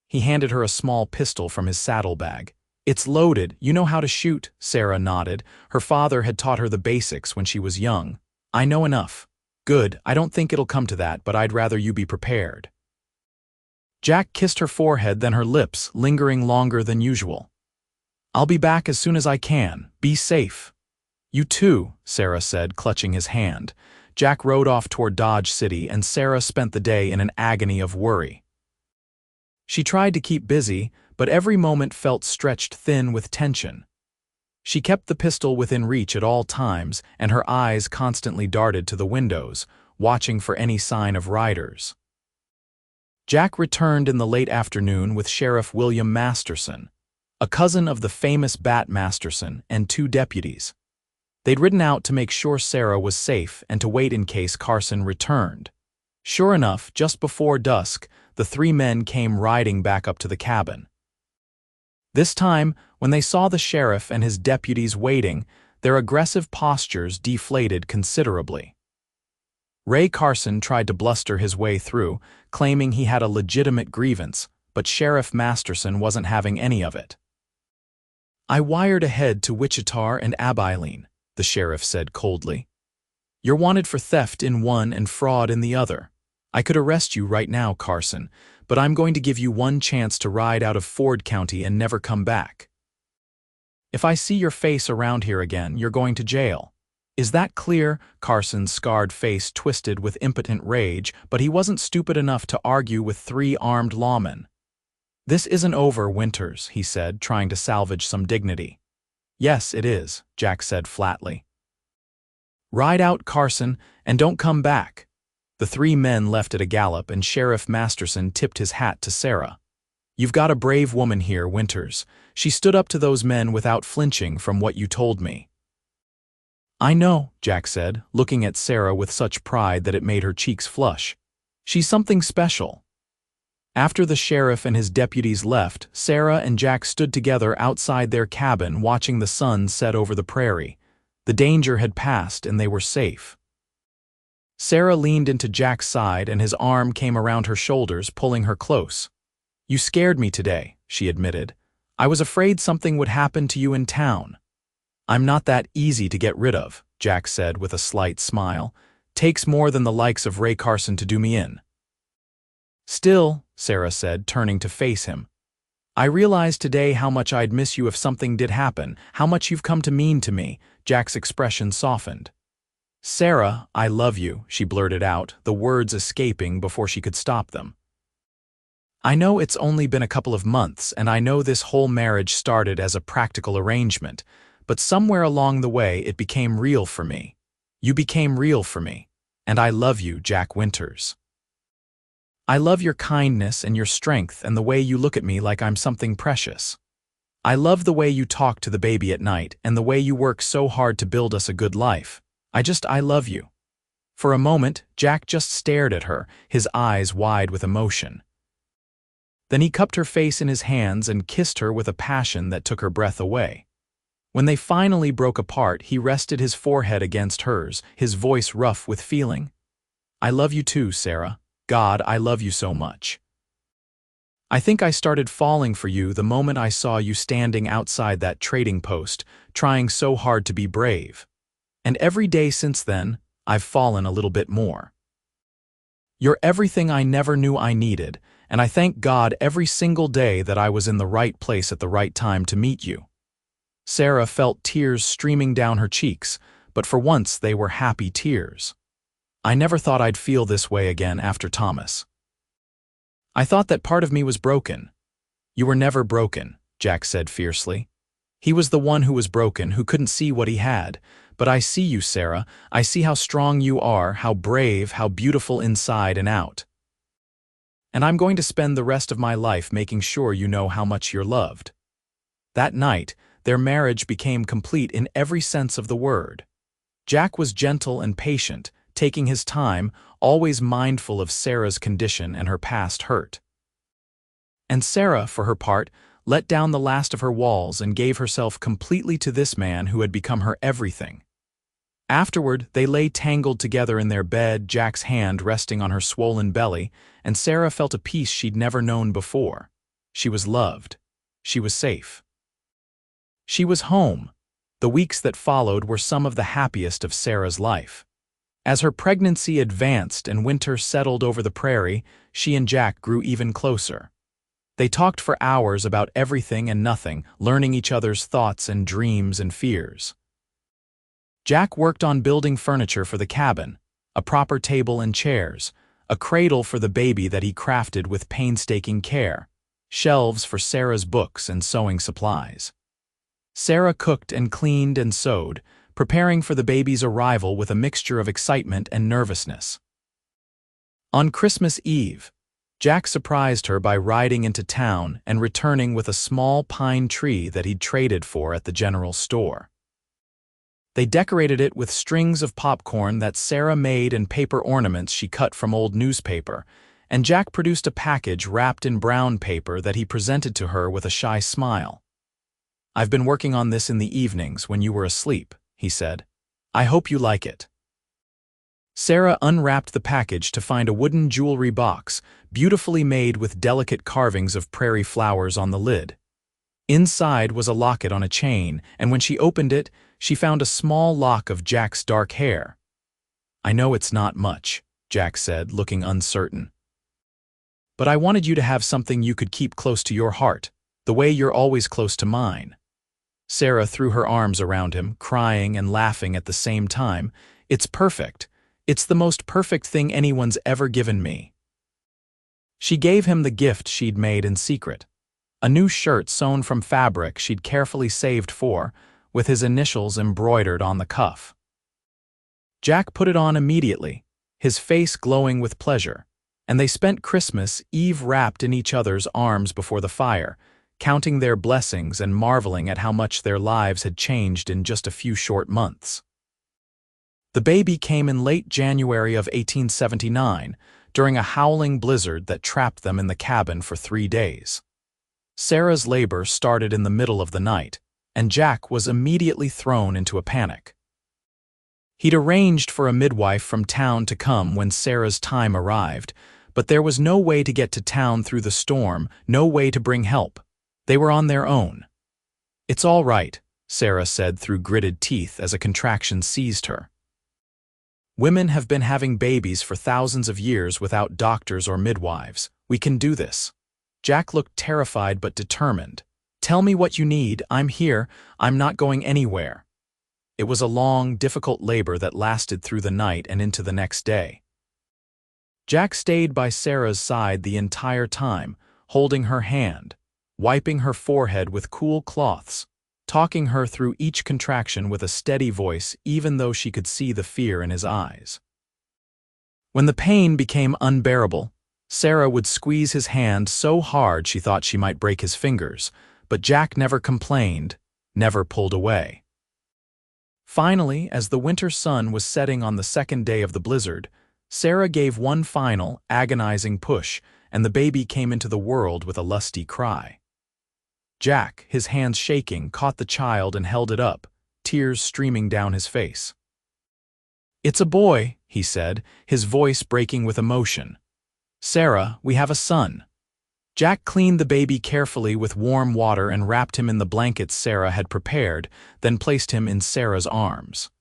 He handed her a small pistol from his saddlebag. It's loaded, you know how to shoot, Sarah nodded. Her father had taught her the basics when she was young. I know enough. Good, I don't think it'll come to that, but I'd rather you be prepared. Jack kissed her forehead, then her lips, lingering longer than usual. I'll be back as soon as I can. Be safe. You too, Sarah said, clutching his hand. Jack rode off toward Dodge City, and Sarah spent the day in an agony of worry. She tried to keep busy, but every moment felt stretched thin with tension. She kept the pistol within reach at all times, and her eyes constantly darted to the windows, watching for any sign of riders. Jack returned in the late afternoon with Sheriff William Masterson, a cousin of the famous Bat Masterson, and 2 deputies. They'd ridden out to make sure Sarah was safe and to wait in case Carson returned. Sure enough, just before dusk, the 3 men came riding back up to the cabin. This time, when they saw the sheriff and his deputies waiting, their aggressive postures deflated considerably. Ray Carson tried to bluster his way through, claiming he had a legitimate grievance, but Sheriff Masterson wasn't having any of it. I wired ahead to Wichita and Abilene, the sheriff said coldly. You're wanted for theft in one and fraud in the other. I could arrest you right now, Carson, but I'm going to give you one chance to ride out of Ford County and never come back. If I see your face around here again, you're going to jail. Is that clear? Carson's scarred face twisted with impotent rage, but he wasn't stupid enough to argue with 3 armed lawmen. This isn't over, Winters, he said, trying to salvage some dignity. Yes, it is, Jack said flatly. Ride out, Carson, and don't come back. The 3 men left at a gallop, and Sheriff Masterson tipped his hat to Sarah. You've got a brave woman here, Winters. She stood up to those men without flinching from what you told me. I know, Jack said, looking at Sarah with such pride that it made her cheeks flush. She's something special. After the sheriff and his deputies left, Sarah and Jack stood together outside their cabin watching the sun set over the prairie. The danger had passed and they were safe. Sarah leaned into Jack's side and his arm came around her shoulders, pulling her close. You scared me today, she admitted. I was afraid something would happen to you in town. I'm not that easy to get rid of, Jack said with a slight smile. Takes more than the likes of Ray Carson to do me in. Still, Sarah said, turning to face him. I realized today how much I'd miss you if something did happen, how much you've come to mean to me. Jack's expression softened. Sarah, I love you, she blurted out, the words escaping before she could stop them. I know it's only been a couple of months, and I know this whole marriage started as a practical arrangement, but somewhere along the way it became real for me. You became real for me. And I love you, Jack Winters. I love your kindness and your strength and the way you look at me like I'm something precious. I love the way you talk to the baby at night and the way you work so hard to build us a good life. I love you. For a moment, Jack just stared at her, his eyes wide with emotion. Then he cupped her face in his hands and kissed her with a passion that took her breath away. When they finally broke apart, he rested his forehead against hers, his voice rough with feeling. I love you too, Sarah. God, I love you so much. I think I started falling for you the moment I saw you standing outside that trading post, trying so hard to be brave. And every day since then, I've fallen a little bit more. You're everything I never knew I needed, and I thank God every single day that I was in the right place at the right time to meet you. Sarah felt tears streaming down her cheeks, but for once they were happy tears. I never thought I'd feel this way again after Thomas. I thought that part of me was broken. You were never broken, Jack said fiercely. He was the one who was broken, who couldn't see what he had. But I see you, Sarah. I see how strong you are, how brave, how beautiful inside and out. And I'm going to spend the rest of my life making sure you know how much you're loved. That night, their marriage became complete in every sense of the word. Jack was gentle and patient, taking his time, always mindful of Sarah's condition and her past hurt. And Sarah, for her part, let down the last of her walls and gave herself completely to this man who had become her everything. Afterward, they lay tangled together in their bed, Jack's hand resting on her swollen belly, and Sarah felt a peace she'd never known before. She was loved. She was safe. She was home. The weeks that followed were some of the happiest of Sarah's life. As her pregnancy advanced and winter settled over the prairie, she and Jack grew even closer. They talked for hours about everything and nothing, learning each other's thoughts and dreams and fears. Jack worked on building furniture for the cabin, a proper table and chairs, a cradle for the baby that he crafted with painstaking care, shelves for Sarah's books and sewing supplies. Sarah cooked and cleaned and sewed, preparing for the baby's arrival with a mixture of excitement and nervousness. On Christmas Eve, Jack surprised her by riding into town and returning with a small pine tree that he'd traded for at the general store. They decorated it with strings of popcorn that Sarah made and paper ornaments she cut from old newspaper, and Jack produced a package wrapped in brown paper that he presented to her with a shy smile. "I've been working on this in the evenings when you were asleep," he said. "I hope you like it." Sarah unwrapped the package to find a wooden jewelry box, beautifully made with delicate carvings of prairie flowers on the lid. Inside was a locket on a chain, and when she opened it, she found a small lock of Jack's dark hair. "I know it's not much," Jack said, looking uncertain. "But I wanted you to have something you could keep close to your heart, the way you're always close to mine." Sarah threw her arms around him, crying and laughing at the same time. "It's perfect. It's the most perfect thing anyone's ever given me." She gave him the gift she'd made in secret, a new shirt sewn from fabric she'd carefully saved for, with his initials embroidered on the cuff. Jack put it on immediately, his face glowing with pleasure, and they spent Christmas Eve wrapped in each other's arms before the fire, counting their blessings and marveling at how much their lives had changed in just a few short months. The baby came in late January of 1879, during a howling blizzard that trapped them in the cabin for 3 days. Sarah's labor started in the middle of the night, and Jack was immediately thrown into a panic. He'd arranged for a midwife from town to come when Sarah's time arrived, but there was no way to get to town through the storm, no way to bring help. They were on their own. "It's all right," Sarah said through gritted teeth as a contraction seized her. "Women have been having babies for thousands of years without doctors or midwives. We can do this." Jack looked terrified but determined. "Tell me what you need. I'm here. I'm not going anywhere." It was a long, difficult labor that lasted through the night and into the next day. Jack stayed by Sarah's side the entire time, holding her hand, wiping her forehead with cool cloths, talking her through each contraction with a steady voice even though she could see the fear in his eyes. When the pain became unbearable, Sarah would squeeze his hand so hard she thought she might break his fingers, but Jack never complained, never pulled away. Finally, as the winter sun was setting on the second day of the blizzard, Sarah gave one final, agonizing push, and the baby came into the world with a lusty cry. Jack, his hands shaking, caught the child and held it up, tears streaming down his face. "It's a boy," he said, his voice breaking with emotion. "Sarah, we have a son." Jack cleaned the baby carefully with warm water and wrapped him in the blankets Sarah had prepared, then placed him in Sarah's arms.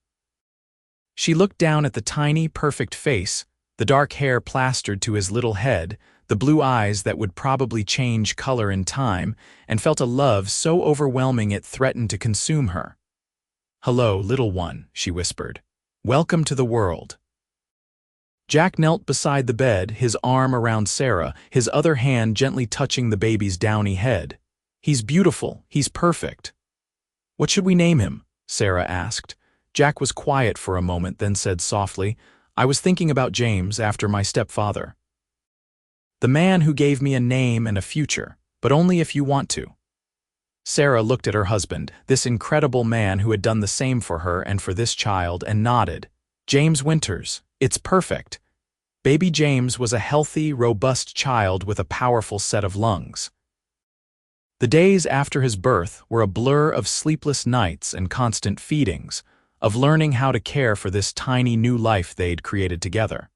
She looked down at the tiny, perfect face, the dark hair plastered to his little head, the blue eyes that would probably change color in time, and felt a love so overwhelming it threatened to consume her. "Hello, little one," she whispered. "Welcome to the world." Jack knelt beside the bed, his arm around Sarah, his other hand gently touching the baby's downy head. "He's beautiful, he's perfect." "What should we name him?" Sarah asked. Jack was quiet for a moment, then said softly, "I was thinking about James after my stepfather. The man who gave me a name and a future, but only if you want to." Sarah looked at her husband, this incredible man who had done the same for her and for this child, and nodded. "James Winters, it's perfect." Baby James was a healthy, robust child with a powerful set of lungs. The days after his birth were a blur of sleepless nights and constant feedings, of learning how to care for this tiny new life they'd created together.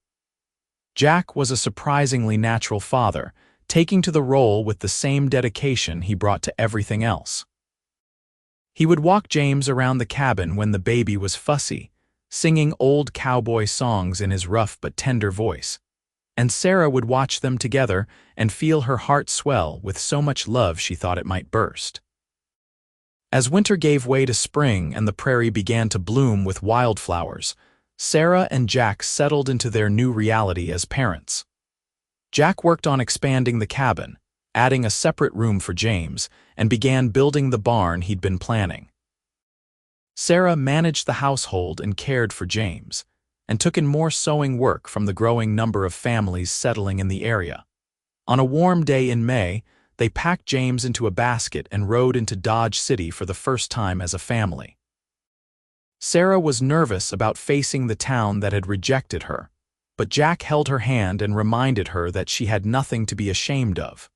Jack was a surprisingly natural father, taking to the role with the same dedication he brought to everything else. He would walk James around the cabin when the baby was fussy, singing old cowboy songs in his rough but tender voice, and Sarah would watch them together and feel her heart swell with so much love she thought it might burst. As winter gave way to spring and the prairie began to bloom with wildflowers, Sarah and Jack settled into their new reality as parents. Jack worked on expanding the cabin, adding a separate room for James, and began building the barn he'd been planning. Sarah managed the household and cared for James, and took in more sewing work from the growing number of families settling in the area. On a warm day in May, they packed James into a basket and rode into Dodge City for the first time as a family. Sarah was nervous about facing the town that had rejected her, but Jack held her hand and reminded her that she had nothing to be ashamed of.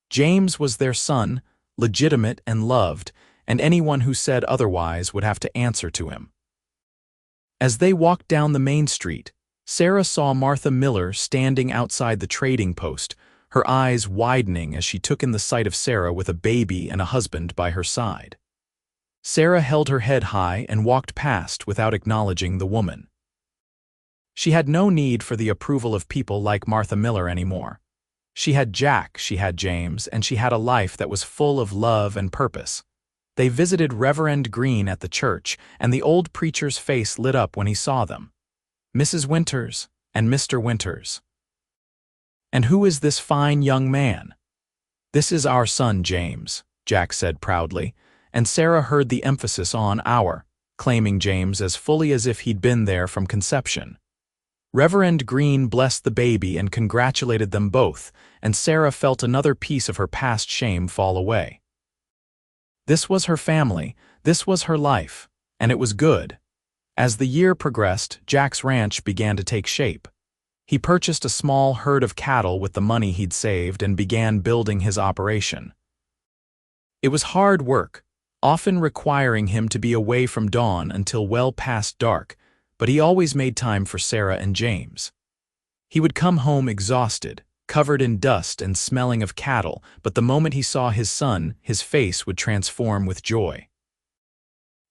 James was their son, legitimate and loved, and anyone who said otherwise would have to answer to him. As they walked down the main street, Sarah saw Martha Miller standing outside the trading post, her eyes widening as she took in the sight of Sarah with a baby and a husband by her side. Sarah held her head high and walked past without acknowledging the woman. She had no need for the approval of people like Martha Miller anymore. She had Jack, she had James, and she had a life that was full of love and purpose. They visited Reverend Green at the church, and the old preacher's face lit up when he saw them. "Mrs. Winters and Mr. Winters." "And who is this fine young man?" "This is our son, James," Jack said proudly, and Sarah heard the emphasis on our, claiming James as fully as if he'd been there from conception. Reverend Green blessed the baby and congratulated them both, and Sarah felt another piece of her past shame fall away. This was her family, this was her life, and it was good. As the year progressed, Jack's ranch began to take shape. He purchased a small herd of cattle with the money he'd saved and began building his operation. It was hard work, often requiring him to be away from dawn until well past dark, but he always made time for Sarah and James. He would come home exhausted, covered in dust and smelling of cattle, but the moment he saw his son, his face would transform with joy.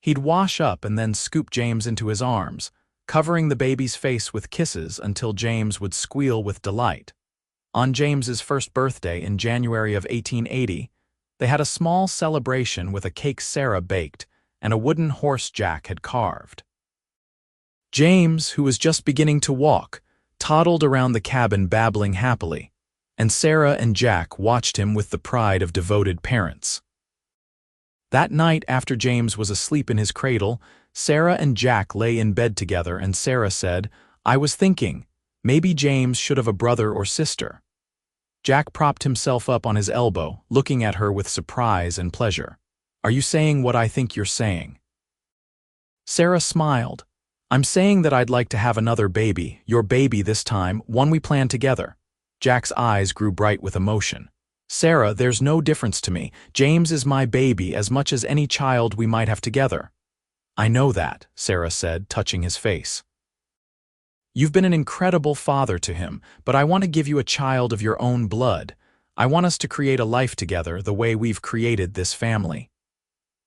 He'd wash up and then scoop James into his arms, covering the baby's face with kisses until James would squeal with delight. On James's first birthday in January of 1880, they had a small celebration with a cake Sarah baked and a wooden horse Jack had carved. James, who was just beginning to walk, toddled around the cabin babbling happily, and Sarah and Jack watched him with the pride of devoted parents. That night after James was asleep in his cradle, Sarah and Jack lay in bed together and Sarah said, "I was thinking, maybe James should have a brother or sister." Jack propped himself up on his elbow, looking at her with surprise and pleasure. "Are you saying what I think you're saying?" Sarah smiled. "I'm saying that I'd like to have another baby, your baby this time, one we plan together." Jack's eyes grew bright with emotion. "Sarah, there's no difference to me. James is my baby as much as any child we might have together." "I know that," Sarah said, touching his face. "You've been an incredible father to him, but I want to give you a child of your own blood. I want us to create a life together the way we've created this family."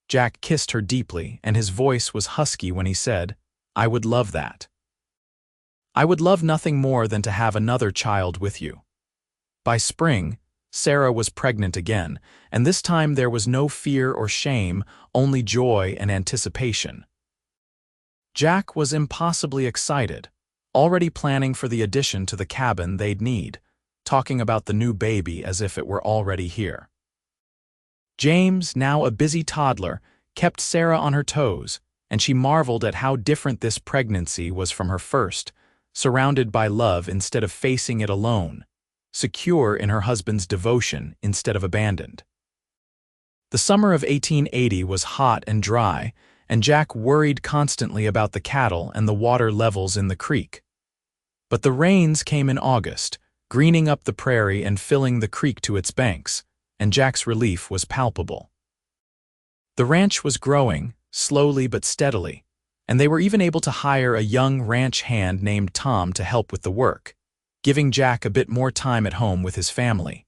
Jack kissed her deeply, and his voice was husky when he said, "I would love that. I would love nothing more than to have another child with you." By spring, Sarah was pregnant again, and this time there was no fear or shame, only joy and anticipation. Jack was impossibly excited, already planning for the addition to the cabin they'd need, talking about the new baby as if it were already here. James, now a busy toddler, kept Sarah on her toes, and she marveled at how different this pregnancy was from her first, surrounded by love instead of facing it alone, secure in her husband's devotion instead of abandoned. The summer of 1880 was hot and dry, and Jack worried constantly about the cattle and the water levels in the creek. But the rains came in August, greening up the prairie and filling the creek to its banks, and Jack's relief was palpable. The ranch was growing, slowly but steadily, and they were even able to hire a young ranch hand named Tom to help with the work, giving Jack a bit more time at home with his family.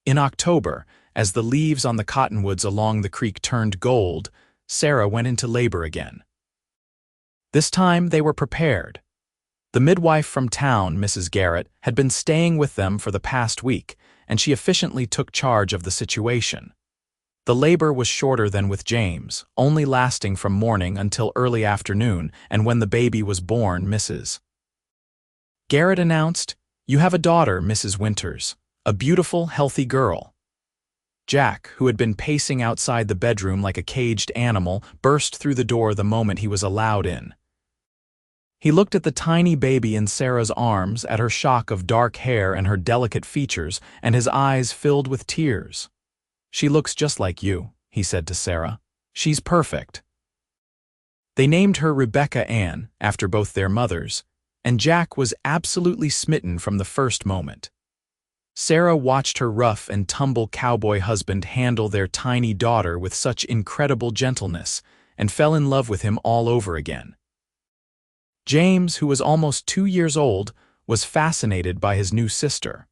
In October, as the leaves on the cottonwoods along the creek turned gold, Sarah went into labor again. This time they were prepared. The midwife from town, Mrs. Garrett, had been staying with them for the past week, and she efficiently took charge of the situation. The labor was shorter than with James, only lasting from morning until early afternoon, and when the baby was born, Mrs. Garrett announced, "You have a daughter, Mrs. Winters, a beautiful, healthy girl." Jack, who had been pacing outside the bedroom like a caged animal, burst through the door the moment he was allowed in. He looked at the tiny baby in Sarah's arms, at her shock of dark hair and her delicate features, and his eyes filled with tears. "She looks just like you," he said to Sarah. "She's perfect." They named her Rebecca Ann, after both their mothers, and Jack was absolutely smitten from the first moment. Sarah watched her rough and tumble cowboy husband handle their tiny daughter with such incredible gentleness, and fell in love with him all over again. James, who was almost 2 years old, was fascinated by his new sister.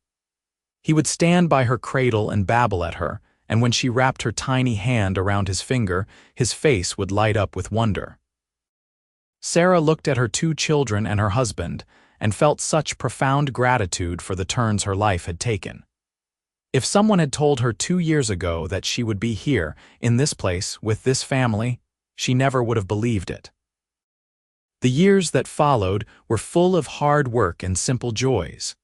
He would stand by her cradle and babble at her, and when she wrapped her tiny hand around his finger, his face would light up with wonder. Sarah looked at her 2 children and her husband, and felt such profound gratitude for the turns her life had taken. If someone had told her 2 years ago that she would be here, in this place, with this family, she never would have believed it. The years that followed were full of hard work and simple joys.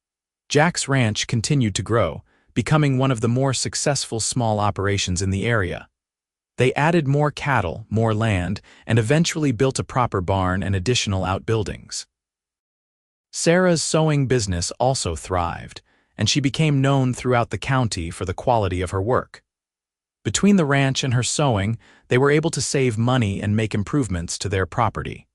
Jack's ranch continued to grow, becoming one of the more successful small operations in the area. They added more cattle, more land, and eventually built a proper barn and additional outbuildings. Sarah's sewing business also thrived, and she became known throughout the county for the quality of her work. Between the ranch and her sewing, they were able to save money and make improvements to their property.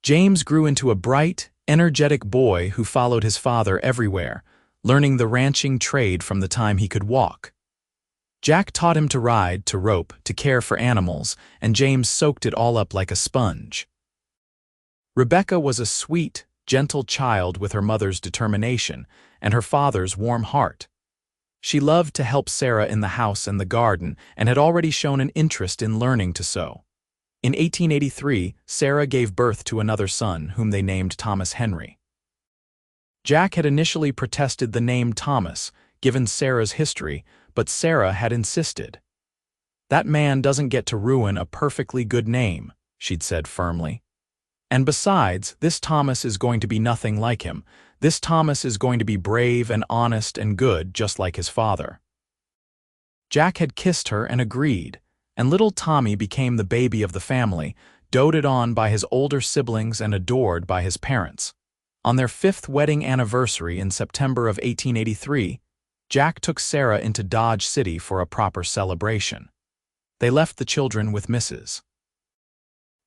James grew into a bright, energetic boy who followed his father everywhere, learning the ranching trade from the time he could walk. Jack taught him to ride, to rope, to care for animals, and James soaked it all up like a sponge. Rebecca was a sweet, gentle child with her mother's determination and her father's warm heart. She loved to help Sarah in the house and the garden and had already shown an interest in learning to sew. In 1883, Sarah gave birth to another son, whom they named Thomas Henry. Jack had initially protested the name Thomas, given Sarah's history, but Sarah had insisted. "That man doesn't get to ruin a perfectly good name," she'd said firmly. "And besides, this Thomas is going to be nothing like him. This Thomas is going to be brave and honest and good, just like his father." Jack had kissed her and agreed, and little Tommy became the baby of the family, doted on by his older siblings and adored by his parents. On their 5th wedding anniversary in September of 1883, Jack took Sarah into Dodge City for a proper celebration. They left the children with Mrs.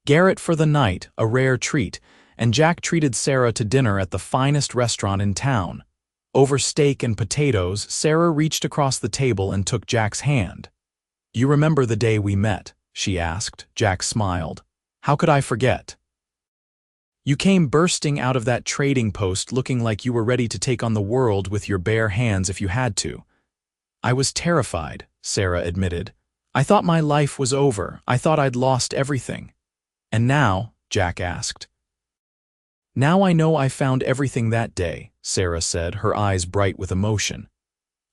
Garrett for the night, a rare treat, and Jack treated Sarah to dinner at the finest restaurant in town. Over steak and potatoes, Sarah reached across the table and took Jack's hand. "You remember the day we met?" she asked. Jack smiled. "How could I forget? You came bursting out of that trading post looking like you were ready to take on the world with your bare hands if you had to." "I was terrified," Sarah admitted. "I thought my life was over. I thought I'd lost everything." "And now?" Jack asked. "Now I know I found everything that day," Sarah said, her eyes bright with emotion.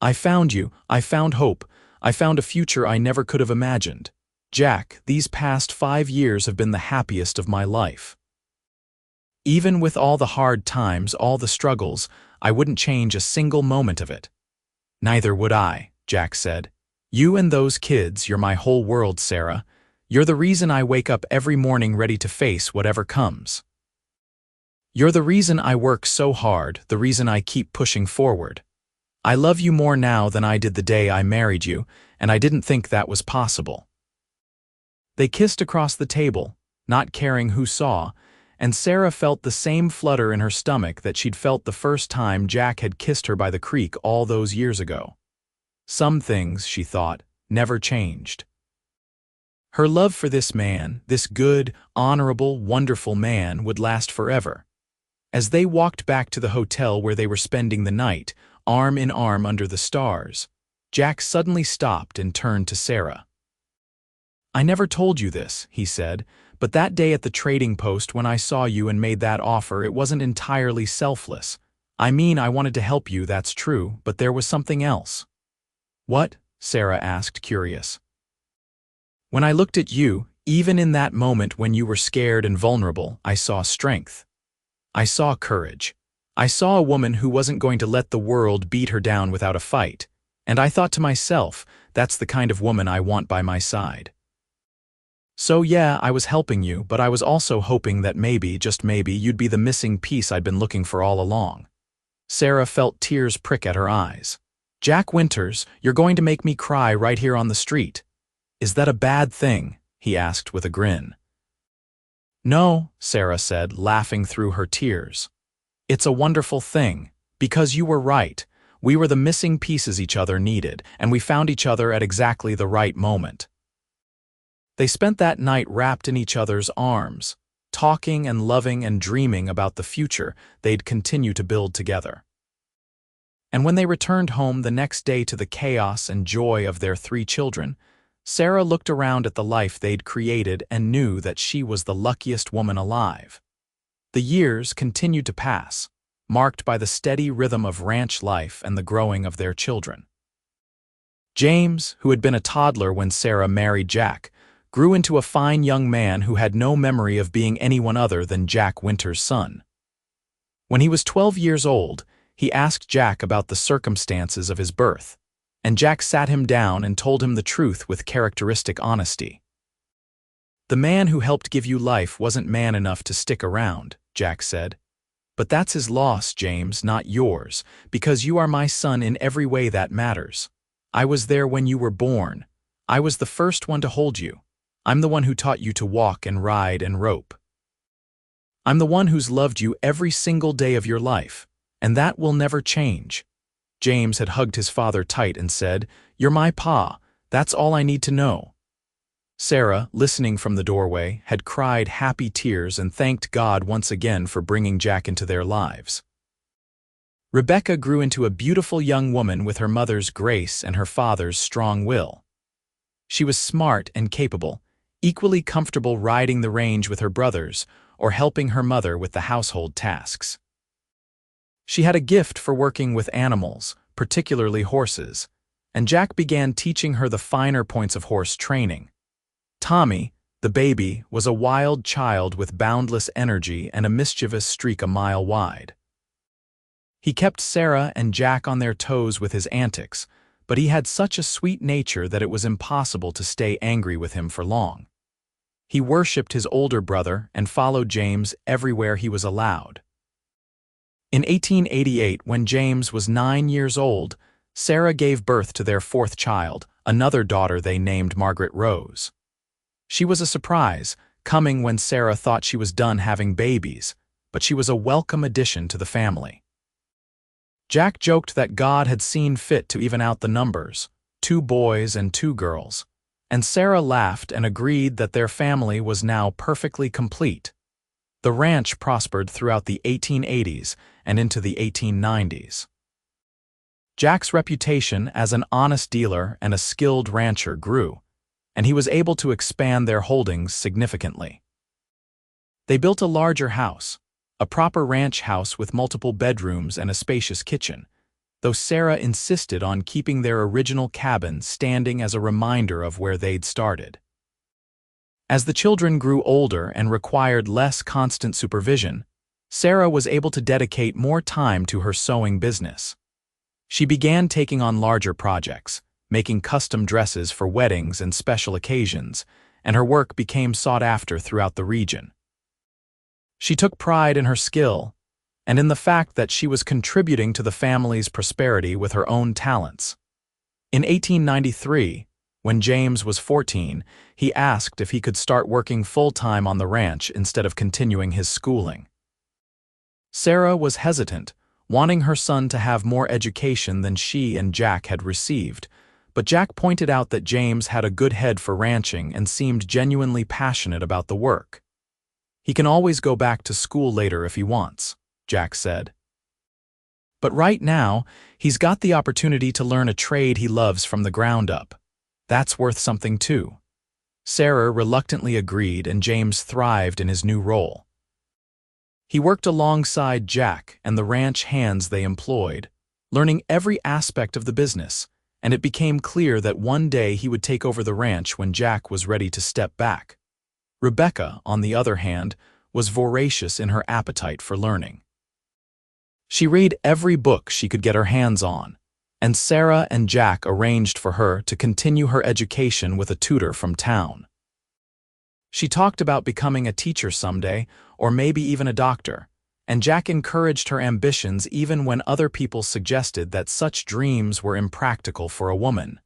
"I found you. I found hope. I found a future I never could have imagined. Jack, these past 5 years have been the happiest of my life. Even with all the hard times, all the struggles, I wouldn't change a single moment of it." "Neither would I," Jack said. "You and those kids, you're my whole world, Sarah. You're the reason I wake up every morning ready to face whatever comes. You're the reason I work so hard, the reason I keep pushing forward. I love you more now than I did the day I married you, and I didn't think that was possible." They kissed across the table, not caring who saw, and Sarah felt the same flutter in her stomach that she'd felt the first time Jack had kissed her by the creek all those years ago. Some things, she thought, never changed. Her love for this man, this good, honorable, wonderful man, would last forever. As they walked back to the hotel where they were spending the night, arm in arm under the stars, Jack suddenly stopped and turned to Sarah. "I never told you this," he said, "but that day at the trading post when I saw you and made that offer, it wasn't entirely selfless. I mean, I wanted to help you, that's true, but there was something else." "What?" Sarah asked, curious. "When I looked at you, even in that moment when you were scared and vulnerable, I saw strength. I saw courage. I saw a woman who wasn't going to let the world beat her down without a fight, and I thought to myself, that's the kind of woman I want by my side. So yeah, I was helping you, but I was also hoping that maybe, just maybe, you'd be the missing piece I'd been looking for all along." Sarah felt tears prick at her eyes. "Jack Winters, you're going to make me cry right here on the street. Is that a bad thing?" he asked with a grin. "No," Sarah said, laughing through her tears. "It's a wonderful thing, because you were right. We were the missing pieces each other needed, and we found each other at exactly the right moment." They spent that night wrapped in each other's arms, talking and loving and dreaming about the future they'd continue to build together. And when they returned home the next day to the chaos and joy of their 3 children, Sarah looked around at the life they'd created and knew that she was the luckiest woman alive. The years continued to pass, marked by the steady rhythm of ranch life and the growing of their children. James, who had been a toddler when Sarah married Jack, grew into a fine young man who had no memory of being anyone other than Jack Winters' son. When he was 12 years old, he asked Jack about the circumstances of his birth, and Jack sat him down and told him the truth with characteristic honesty. "The man who helped give you life wasn't man enough to stick around," Jack said. "But that's his loss, James, not yours, because you are my son in every way that matters. I was there when you were born. I was the first one to hold you. I'm the one who taught you to walk and ride and rope. I'm the one who's loved you every single day of your life, and that will never change." James had hugged his father tight and said, "You're my pa, that's all I need to know." Sarah, listening from the doorway, had cried happy tears and thanked God once again for bringing Jack into their lives. Rebecca grew into a beautiful young woman with her mother's grace and her father's strong will. She was smart and capable, equally comfortable riding the range with her brothers or helping her mother with the household tasks. She had a gift for working with animals, particularly horses, and Jack began teaching her the finer points of horse training. Tommy, the baby, was a wild child with boundless energy and a mischievous streak a mile wide. He kept Sarah and Jack on their toes with his antics, but he had such a sweet nature that it was impossible to stay angry with him for long. He worshipped his older brother and followed James everywhere he was allowed. In 1888, when James was 9 years old, Sarah gave birth to their fourth child, another daughter they named Margaret Rose. She was a surprise, coming when Sarah thought she was done having babies, but she was a welcome addition to the family. Jack joked that God had seen fit to even out the numbers, 2 boys and 2 girls, and Sarah laughed and agreed that their family was now perfectly complete. The ranch prospered throughout the 1880s and into the 1890s. Jack's reputation as an honest dealer and a skilled rancher grew, and he was able to expand their holdings significantly. They built a larger house, a proper ranch house with multiple bedrooms and a spacious kitchen, though Sarah insisted on keeping their original cabin standing as a reminder of where they'd started. As the children grew older and required less constant supervision, Sarah was able to dedicate more time to her sewing business. She began taking on larger projects, making custom dresses for weddings and special occasions, and her work became sought after throughout the region. She took pride in her skill and in the fact that she was contributing to the family's prosperity with her own talents. In 1893, when James was 14, he asked if he could start working full-time on the ranch instead of continuing his schooling. Sarah was hesitant, wanting her son to have more education than she and Jack had received, but Jack pointed out that James had a good head for ranching and seemed genuinely passionate about the work. "He can always go back to school later if he wants," Jack said. "But right now, he's got the opportunity to learn a trade he loves from the ground up. That's worth something too." Sarah reluctantly agreed, and James thrived in his new role. He worked alongside Jack and the ranch hands they employed, learning every aspect of the business, and it became clear that one day he would take over the ranch when Jack was ready to step back. Rebecca, on the other hand, was voracious in her appetite for learning. She read every book she could get her hands on, and Sarah and Jack arranged for her to continue her education with a tutor from town. She talked about becoming a teacher someday, or maybe even a doctor, and Jack encouraged her ambitions even when other people suggested that such dreams were impractical for a woman.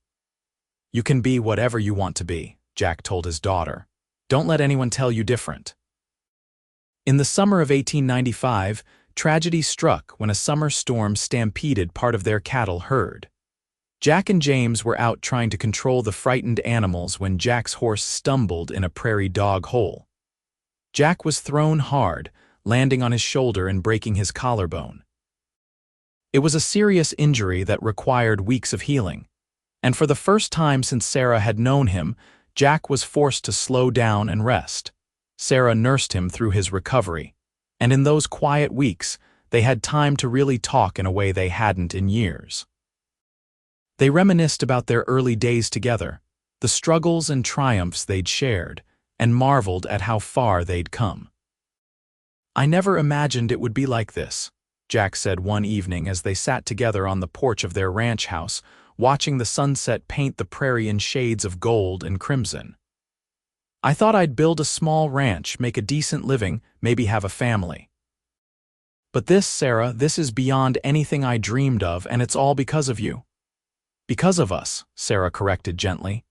"You can be whatever you want to be," Jack told his daughter. "Don't let anyone tell you different." In the summer of 1895, tragedy struck when a summer storm stampeded part of their cattle herd. Jack and James were out trying to control the frightened animals when Jack's horse stumbled in a prairie dog hole. Jack was thrown hard, landing on his shoulder and breaking his collarbone. It was a serious injury that required weeks of healing, and for the first time since Sarah had known him, Jack was forced to slow down and rest. Sarah nursed him through his recovery, and in those quiet weeks, they had time to really talk in a way they hadn't in years. They reminisced about their early days together, the struggles and triumphs they'd shared, and marveled at how far they'd come. "I never imagined it would be like this," Jack said one evening as they sat together on the porch of their ranch house, watching the sunset paint the prairie in shades of gold and crimson. "I thought I'd build a small ranch, make a decent living, maybe have a family. But this, Sarah, this is beyond anything I dreamed of, and it's all because of you." "Because of us," Sarah corrected gently.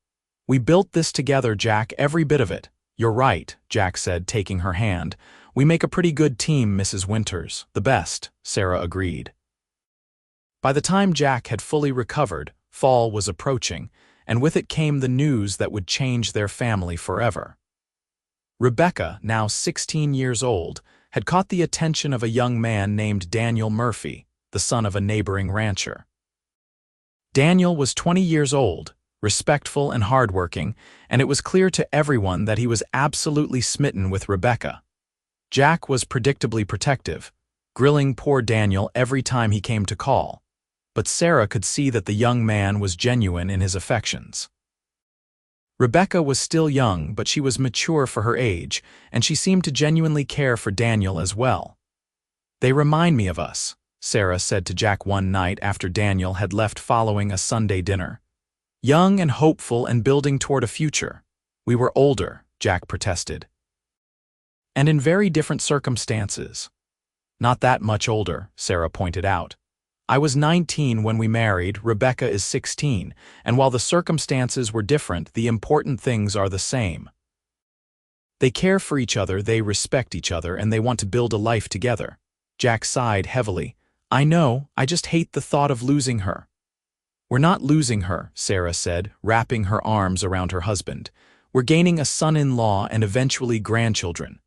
"We built this together, Jack, every bit of it." "You're right," Jack said, taking her hand. "We make a pretty good team, Mrs. Winters. The best," Sarah agreed. By the time Jack had fully recovered, fall was approaching, and with it came the news that would change their family forever. Rebecca, now 16 years old, had caught the attention of a young man named Daniel Murphy, the son of a neighboring rancher. Daniel was 20 years old, respectful and hardworking, and it was clear to everyone that he was absolutely smitten with Rebecca. Jack was predictably protective, grilling poor Daniel every time he came to call, but Sarah could see that the young man was genuine in his affections. Rebecca was still young, but she was mature for her age, and she seemed to genuinely care for Daniel as well. "They remind me of us," Sarah said to Jack one night after Daniel had left following a Sunday dinner. Young and hopeful and building toward a future. We were older, Jack protested. And in very different circumstances. Not that much older, Sarah pointed out. I was 19 when we married, Rebecca is 16, and while the circumstances were different, the important things are the same. They care for each other, they respect each other, and they want to build a life together. Jack sighed heavily. I know, I just hate the thought of losing her. We're not losing her, Sarah said, wrapping her arms around her husband. We're gaining a son-in-law and eventually grandchildren.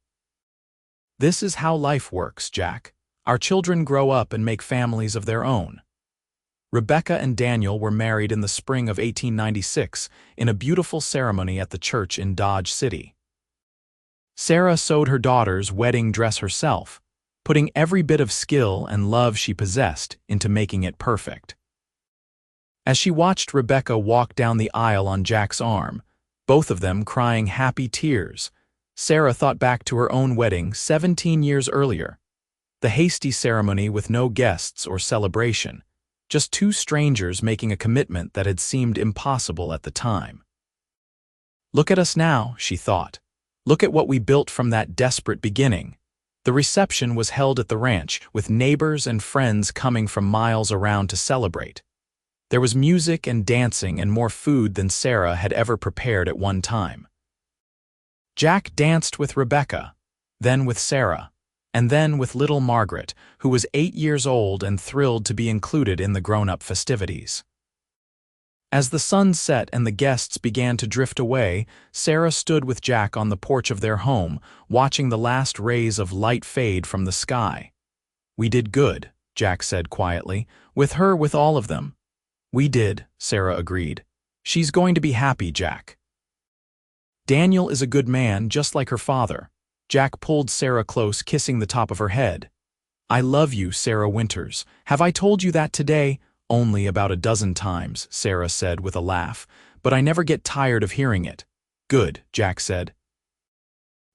This is how life works, Jack. Our children grow up and make families of their own. Rebecca and Daniel were married in the spring of 1896 in a beautiful ceremony at the church in Dodge City. Sarah sewed her daughter's wedding dress herself, putting every bit of skill and love she possessed into making it perfect. As she watched Rebecca walk down the aisle on Jack's arm, both of them crying happy tears, Sarah thought back to her own wedding 17 years earlier. The hasty ceremony with no guests or celebration, just two strangers making a commitment that had seemed impossible at the time. Look at us now, she thought. Look at what we built from that desperate beginning. The reception was held at the ranch, with neighbors and friends coming from miles around to celebrate. There was music and dancing and more food than Sarah had ever prepared at one time. Jack danced with Rebecca, then with Sarah, and then with little Margaret, who was 8 years old and thrilled to be included in the grown-up festivities. As the sun set and the guests began to drift away, Sarah stood with Jack on the porch of their home, watching the last rays of light fade from the sky. We did good, Jack said quietly, with her, with all of them. We did, Sarah agreed. She's going to be happy, Jack. Daniel is a good man, just like her father. Jack pulled Sarah close, kissing the top of her head. I love you, Sarah Winters. Have I told you that today? Only about a dozen times, Sarah said with a laugh, but I never get tired of hearing it. Good, Jack said.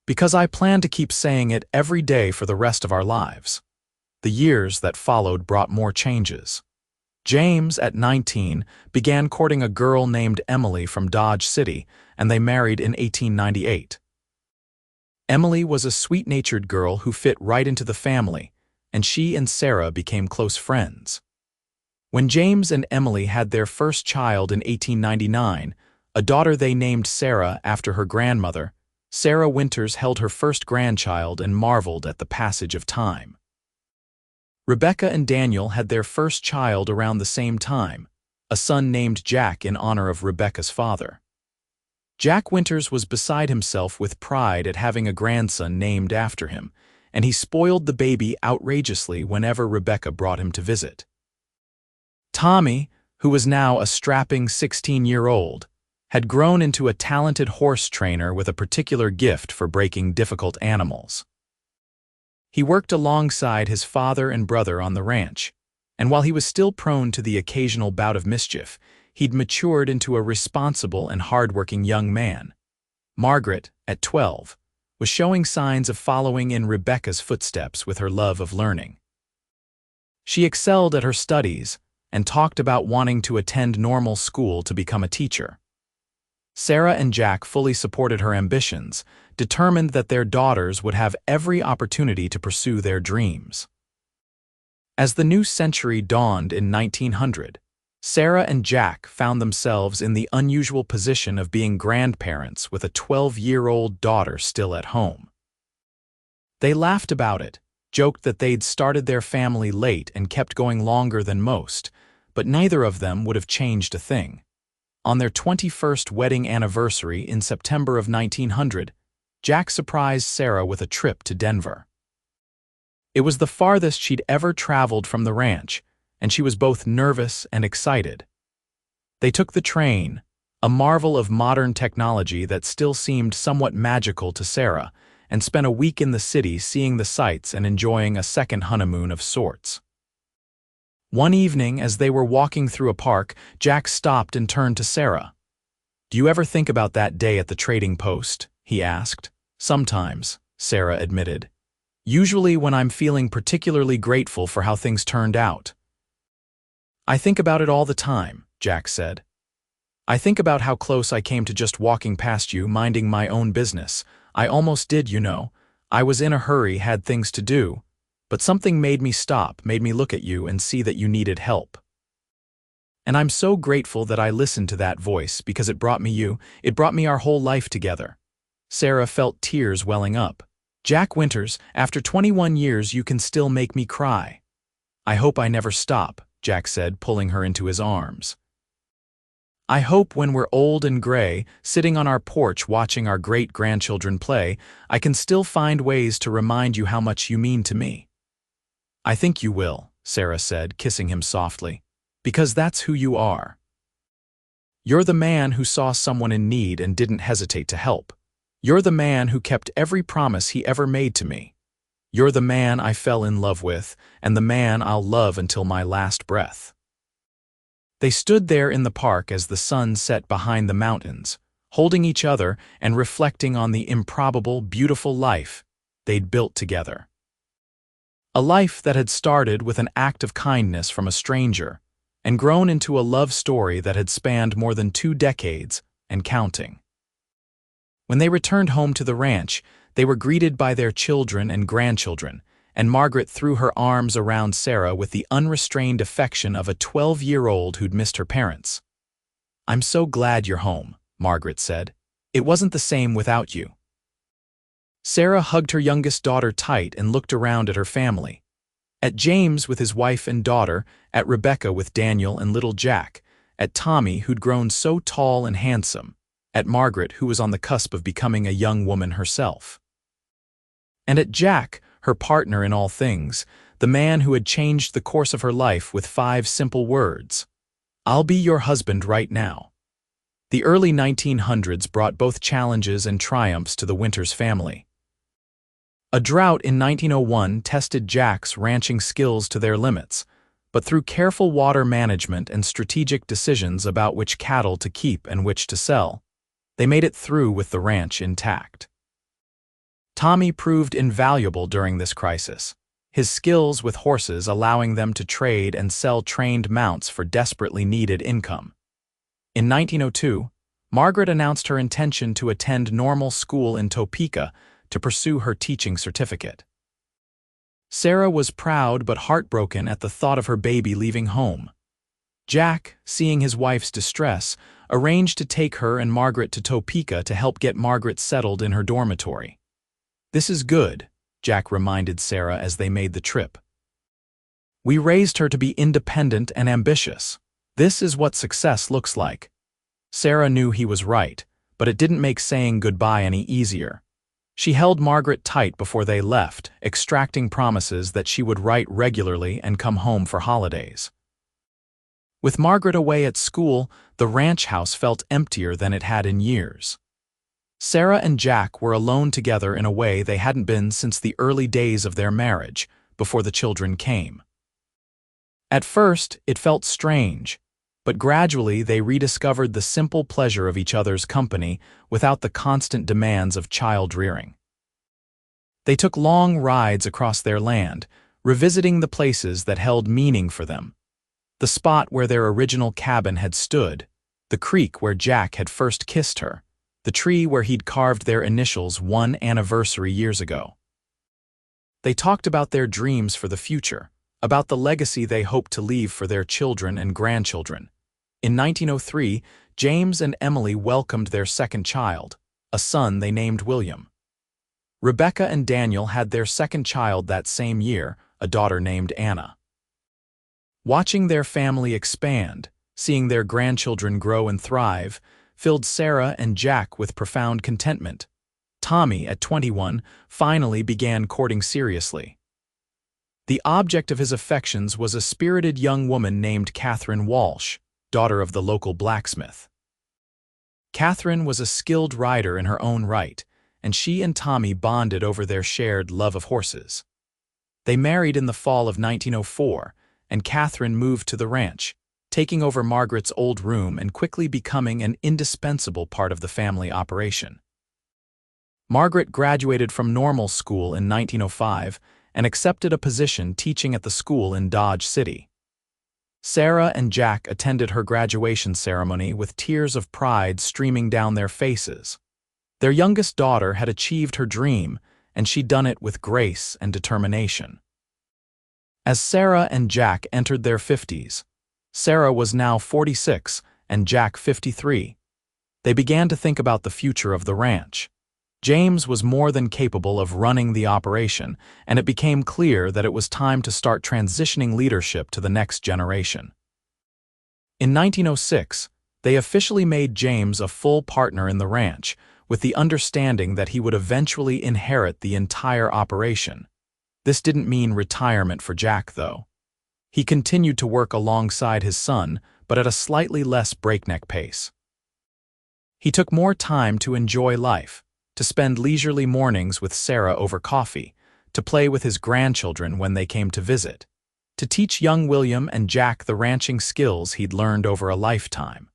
Because I plan to keep saying it every day for the rest of our lives. The years that followed brought more changes. James, at 19, began courting a girl named Emily from Dodge City, and they married in 1898. Emily was a sweet-natured girl who fit right into the family, and she and Sarah became close friends. When James and Emily had their first child in 1899, a daughter they named Sarah after her grandmother, Sarah Winters held her first grandchild and marveled at the passage of time. Rebecca and Daniel had their first child around the same time, a son named Jack in honor of Rebecca's father. Jack Winters was beside himself with pride at having a grandson named after him, and he spoiled the baby outrageously whenever Rebecca brought him to visit. Tommy, who was now a strapping 16-year-old, had grown into a talented horse trainer with a particular gift for breaking difficult animals. He worked alongside his father and brother on the ranch, and while he was still prone to the occasional bout of mischief, he'd matured into a responsible and hard-working young man. Margaret, at 12, was showing signs of following in Rebecca's footsteps with her love of learning. She excelled at her studies and talked about wanting to attend normal school to become a teacher. Sarah and Jack fully supported her ambitions, determined that their daughters would have every opportunity to pursue their dreams. As the new century dawned in 1900, Sarah and Jack found themselves in the unusual position of being grandparents with a 12-year-old daughter still at home. They laughed about it, joked that they'd started their family late and kept going longer than most, but neither of them would have changed a thing. On their 21st wedding anniversary in September of 1900, Jack surprised Sarah with a trip to Denver. It was the farthest she'd ever traveled from the ranch, and she was both nervous and excited. They took the train, a marvel of modern technology that still seemed somewhat magical to Sarah, and spent a week in the city seeing the sights and enjoying a second honeymoon of sorts. One evening, as they were walking through a park, Jack stopped and turned to Sarah. "Do you ever think about that day at the trading post?" he asked. "Sometimes," Sarah admitted. Usually when I'm feeling particularly grateful for how things turned out. I think about it all the time, Jack said. I think about how close I came to just walking past you, minding my own business. I almost did, you know. I was in a hurry, had things to do. But something made me stop, made me look at you and see that you needed help. And I'm so grateful that I listened to that voice because it brought me you, it brought me our whole life together. Sarah felt tears welling up. Jack Winters, after 21 years you can still make me cry. I hope I never stop, Jack said, pulling her into his arms. I hope when we're old and gray, sitting on our porch watching our great-grandchildren play, I can still find ways to remind you how much you mean to me. I think you will, Sarah said, kissing him softly, because that's who you are. You're the man who saw someone in need and didn't hesitate to help. You're the man who kept every promise he ever made to me. You're the man I fell in love with, and the man I'll love until my last breath. They stood there in the park as the sun set behind the mountains, holding each other and reflecting on the improbable, beautiful life they'd built together. A life that had started with an act of kindness from a stranger and grown into a love story that had spanned more than 2 decades and counting. When they returned home to the ranch, they were greeted by their children and grandchildren, and Margaret threw her arms around Sarah with the unrestrained affection of a 12-year-old who'd missed her parents. "I'm so glad you're home," Margaret said. "It wasn't the same without you." Sarah hugged her youngest daughter tight and looked around at her family. At James with his wife and daughter, at Rebecca with Daniel and little Jack, at Tommy who'd grown so tall and handsome, at Margaret who was on the cusp of becoming a young woman herself. And at Jack, her partner in all things, the man who had changed the course of her life with 5 simple words: "I'll be your husband right now." The early 1900s brought both challenges and triumphs to the Winters family. A drought in 1901 tested Jack's ranching skills to their limits, but through careful water management and strategic decisions about which cattle to keep and which to sell, they made it through with the ranch intact. Tommy proved invaluable during this crisis, his skills with horses allowing them to trade and sell trained mounts for desperately needed income. In 1902, Margaret announced her intention to attend normal school in Topeka to pursue her teaching certificate. Sarah was proud but heartbroken at the thought of her baby leaving home. Jack, seeing his wife's distress, arranged to take her and Margaret to Topeka to help get Margaret settled in her dormitory. "This is good," Jack reminded Sarah as they made the trip. "We raised her to be independent and ambitious. This is what success looks like." Sarah knew he was right, but it didn't make saying goodbye any easier. She held Margaret tight before they left, extracting promises that she would write regularly and come home for holidays. With Margaret away at school, the ranch house felt emptier than it had in years. Sarah and Jack were alone together in a way they hadn't been since the early days of their marriage, before the children came. At first, it felt strange, but gradually they rediscovered the simple pleasure of each other's company without the constant demands of child-rearing. They took long rides across their land, revisiting the places that held meaning for them. The spot where their original cabin had stood, the creek where Jack had first kissed her, the tree where he'd carved their initials 1 anniversary years ago. They talked about their dreams for the future, about the legacy they hoped to leave for their children and grandchildren. In 1903, James and Emily welcomed their second child, a son they named William. Rebecca and Daniel had their second child that same year, a daughter named Anna. Watching their family expand, seeing their grandchildren grow and thrive, filled Sarah and Jack with profound contentment. Tommy, at 21, finally began courting seriously. The object of his affections was a spirited young woman named Catherine Walsh, daughter of the local blacksmith. Catherine was a skilled rider in her own right, and she and Tommy bonded over their shared love of horses. They married in the fall of 1904, and Catherine moved to the ranch, taking over Margaret's old room and quickly becoming an indispensable part of the family operation. Margaret graduated from normal school in 1905 and accepted a position teaching at the school in Dodge City. Sarah and Jack attended her graduation ceremony with tears of pride streaming down their faces. Their youngest daughter had achieved her dream, and she'd done it with grace and determination. As Sarah and Jack entered their 50s, Sarah was now 46 and Jack 53. They began to think about the future of the ranch. James was more than capable of running the operation, and it became clear that it was time to start transitioning leadership to the next generation. In 1906, they officially made James a full partner in the ranch, with the understanding that he would eventually inherit the entire operation. This didn't mean retirement for Jack, though. He continued to work alongside his son, but at a slightly less breakneck pace. He took more time to enjoy life, to spend leisurely mornings with Sarah over coffee, to play with his grandchildren when they came to visit, to teach young William and Jack the ranching skills he'd learned over a lifetime.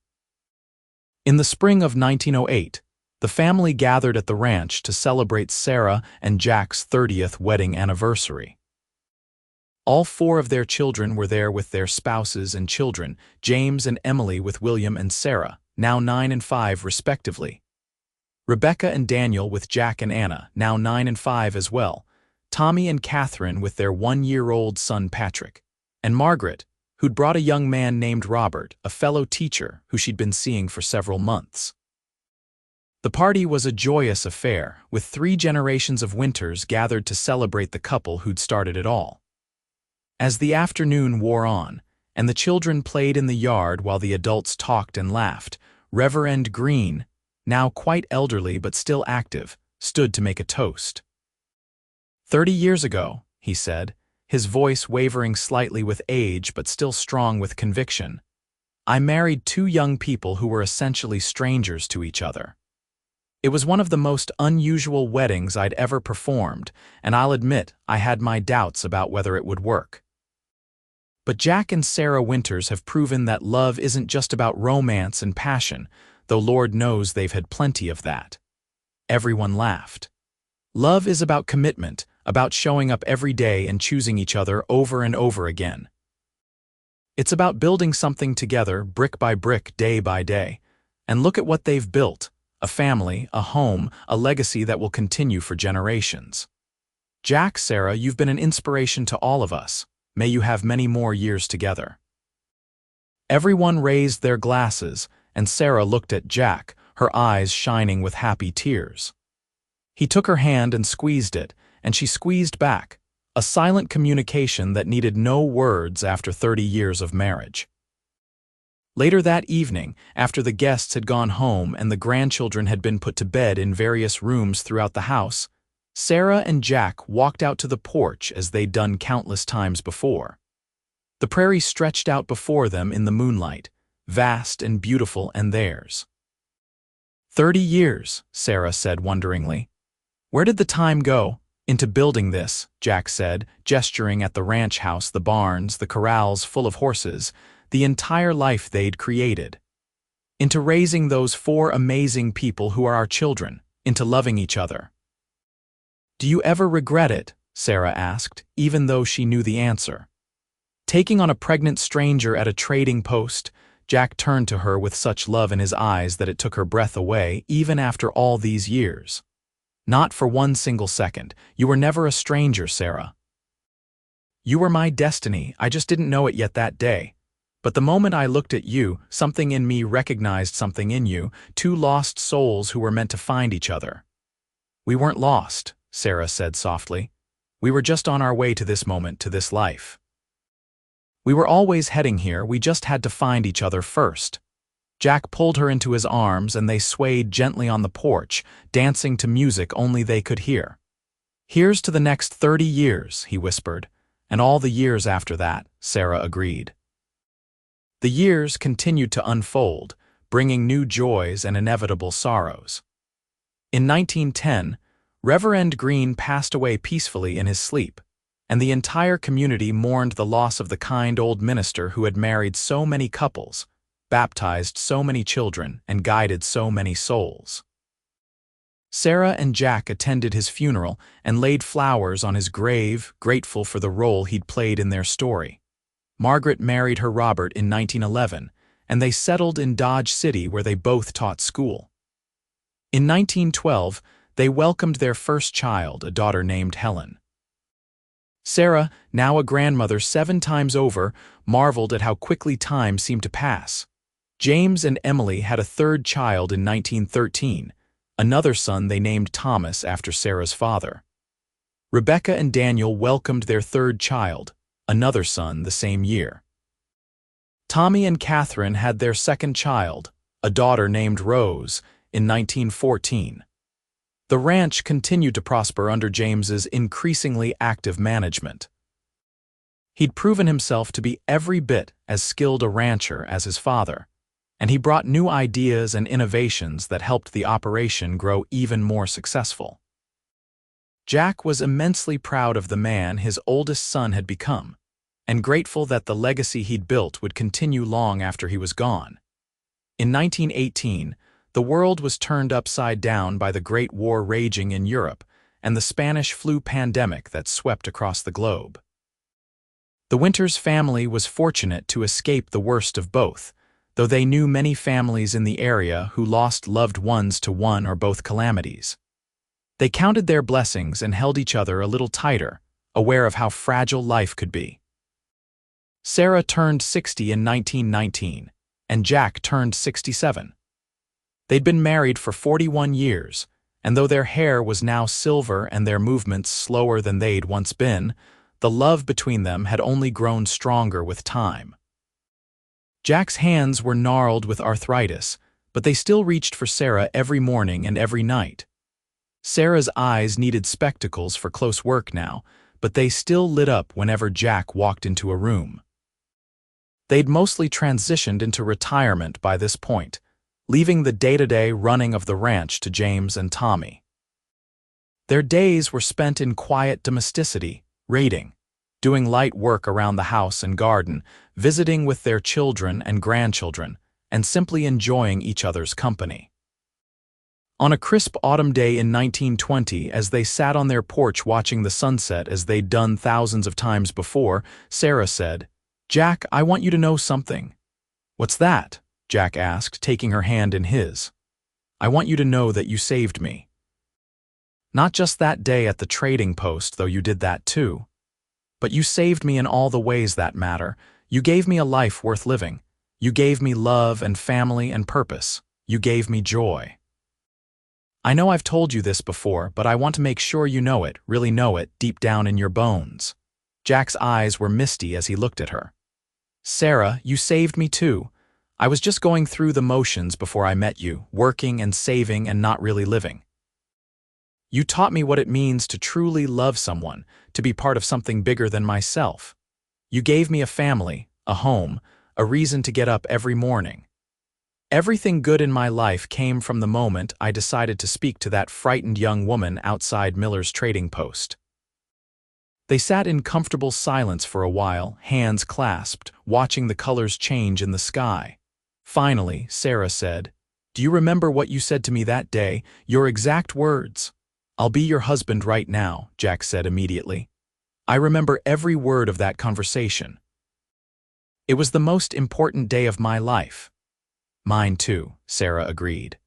In the spring of 1908, the family gathered at the ranch to celebrate Sarah and Jack's 30th wedding anniversary. All four of their children were there with their spouses and children, James and Emily with William and Sarah, now 9 and 5 respectively. Rebecca and Daniel with Jack and Anna, now 9 and 5 as well, Tommy and Catherine with their 1-year-old son Patrick, and Margaret, who'd brought a young man named Robert, a fellow teacher who she'd been seeing for several months. The party was a joyous affair, with 3 generations of Winters gathered to celebrate the couple who'd started it all. As the afternoon wore on, and the children played in the yard while the adults talked and laughed, Reverend Green, now quite elderly but still active, stood to make a toast. 30 years ago, he said, his voice wavering slightly with age but still strong with conviction, I married 2 young people who were essentially strangers to each other. It was one of the most unusual weddings I'd ever performed, and I'll admit I had my doubts about whether it would work. But Jack and Sarah Winters have proven that love isn't just about romance and passion, though Lord knows they've had plenty of that. Everyone laughed. Love is about commitment, about showing up every day and choosing each other over and over again. It's about building something together, brick by brick, day by day. And look at what they've built: a family, a home, a legacy that will continue for generations. Jack, Sarah, you've been an inspiration to all of us. May you have many more years together. Everyone raised their glasses, and Sarah looked at Jack, her eyes shining with happy tears. He took her hand and squeezed it, and she squeezed back, a silent communication that needed no words after 30 years of marriage. Later that evening, after the guests had gone home and the grandchildren had been put to bed in various rooms throughout the house, Sarah and Jack walked out to the porch as they'd done countless times before. The prairie stretched out before them in the moonlight, vast and beautiful and theirs. 30 years, Sarah said wonderingly. Where did the time go? Into building this, Jack said, gesturing at the ranch house, the barns, the corrals full of horses, the entire life they'd created. Into raising those 4 amazing people who are our children, into loving each other. Do you ever regret it? Sarah asked, even though she knew the answer. Taking on a pregnant stranger at a trading post, Jack turned to her with such love in his eyes that it took her breath away, even after all these years. Not for one single second. You were never a stranger, Sarah. You were my destiny. I just didn't know it yet that day. But the moment I looked at you, something in me recognized something in you, 2 lost souls who were meant to find each other. We weren't lost, Sarah said softly. We were just on our way to this moment, to this life. We were always heading here, we just had to find each other first. Jack pulled her into his arms and they swayed gently on the porch, dancing to music only they could hear. Here's to the next 30 years, he whispered, and all the years after that, Sarah agreed. The years continued to unfold, bringing new joys and inevitable sorrows. In 1910, Reverend Green passed away peacefully in his sleep, and the entire community mourned the loss of the kind old minister who had married so many couples, baptized so many children, and guided so many souls. Sarah and Jack attended his funeral and laid flowers on his grave, grateful for the role he'd played in their story. Margaret married her Robert in 1911, and they settled in Dodge City where they both taught school. In 1912, they welcomed their first child, a daughter named Helen. Sarah, now a grandmother 7 times over, marveled at how quickly time seemed to pass. James and Emily had a third child in 1913, another son they named Thomas after Sarah's father. Rebecca and Daniel welcomed their third child, another son, the same year. Tommy and Catherine had their second child, a daughter named Rose, in 1914. The ranch continued to prosper under James's increasingly active management. He'd proven himself to be every bit as skilled a rancher as his father, and he brought new ideas and innovations that helped the operation grow even more successful. Jack was immensely proud of the man his oldest son had become, and grateful that the legacy he'd built would continue long after he was gone. In 1918, the world was turned upside down by the Great War raging in Europe and the Spanish flu pandemic that swept across the globe. The Winters family was fortunate to escape the worst of both, though they knew many families in the area who lost loved ones to one or both calamities. They counted their blessings and held each other a little tighter, aware of how fragile life could be. Sarah turned 60 in 1919, and Jack turned 67. They'd been married for 41 years, and though their hair was now silver and their movements slower than they'd once been, the love between them had only grown stronger with time. Jack's hands were gnarled with arthritis, but they still reached for Sarah every morning and every night. Sarah's eyes needed spectacles for close work now, but they still lit up whenever Jack walked into a room. They'd mostly transitioned into retirement by this point, leaving the day-to-day running of the ranch to James and Tommy. Their days were spent in quiet domesticity, raiding, doing light work around the house and garden, visiting with their children and grandchildren, and simply enjoying each other's company. On a crisp autumn day in 1920, as they sat on their porch watching the sunset as they'd done thousands of times before, Sarah said, "Jack, I want you to know something." "What's that?" Jack asked, taking her hand in his. "I want you to know that you saved me. Not just that day at the trading post, though you did that too. But you saved me in all the ways that matter. You gave me a life worth living. You gave me love and family and purpose. You gave me joy. I know I've told you this before, but I want to make sure you know it, really know it, deep down in your bones." Jack's eyes were misty as he looked at her. "Sarah, you saved me too. I was just going through the motions before I met you, working and saving and not really living. You taught me what it means to truly love someone, to be part of something bigger than myself. You gave me a family, a home, a reason to get up every morning. Everything good in my life came from the moment I decided to speak to that frightened young woman outside Miller's trading post." They sat in comfortable silence for a while, hands clasped, watching the colors change in the sky. Finally, Sarah said, "Do you remember what you said to me that day, your exact words?" "I'll be your husband right now," Jack said immediately. "I remember every word of that conversation. It was the most important day of my life." "Mine too," Sarah agreed.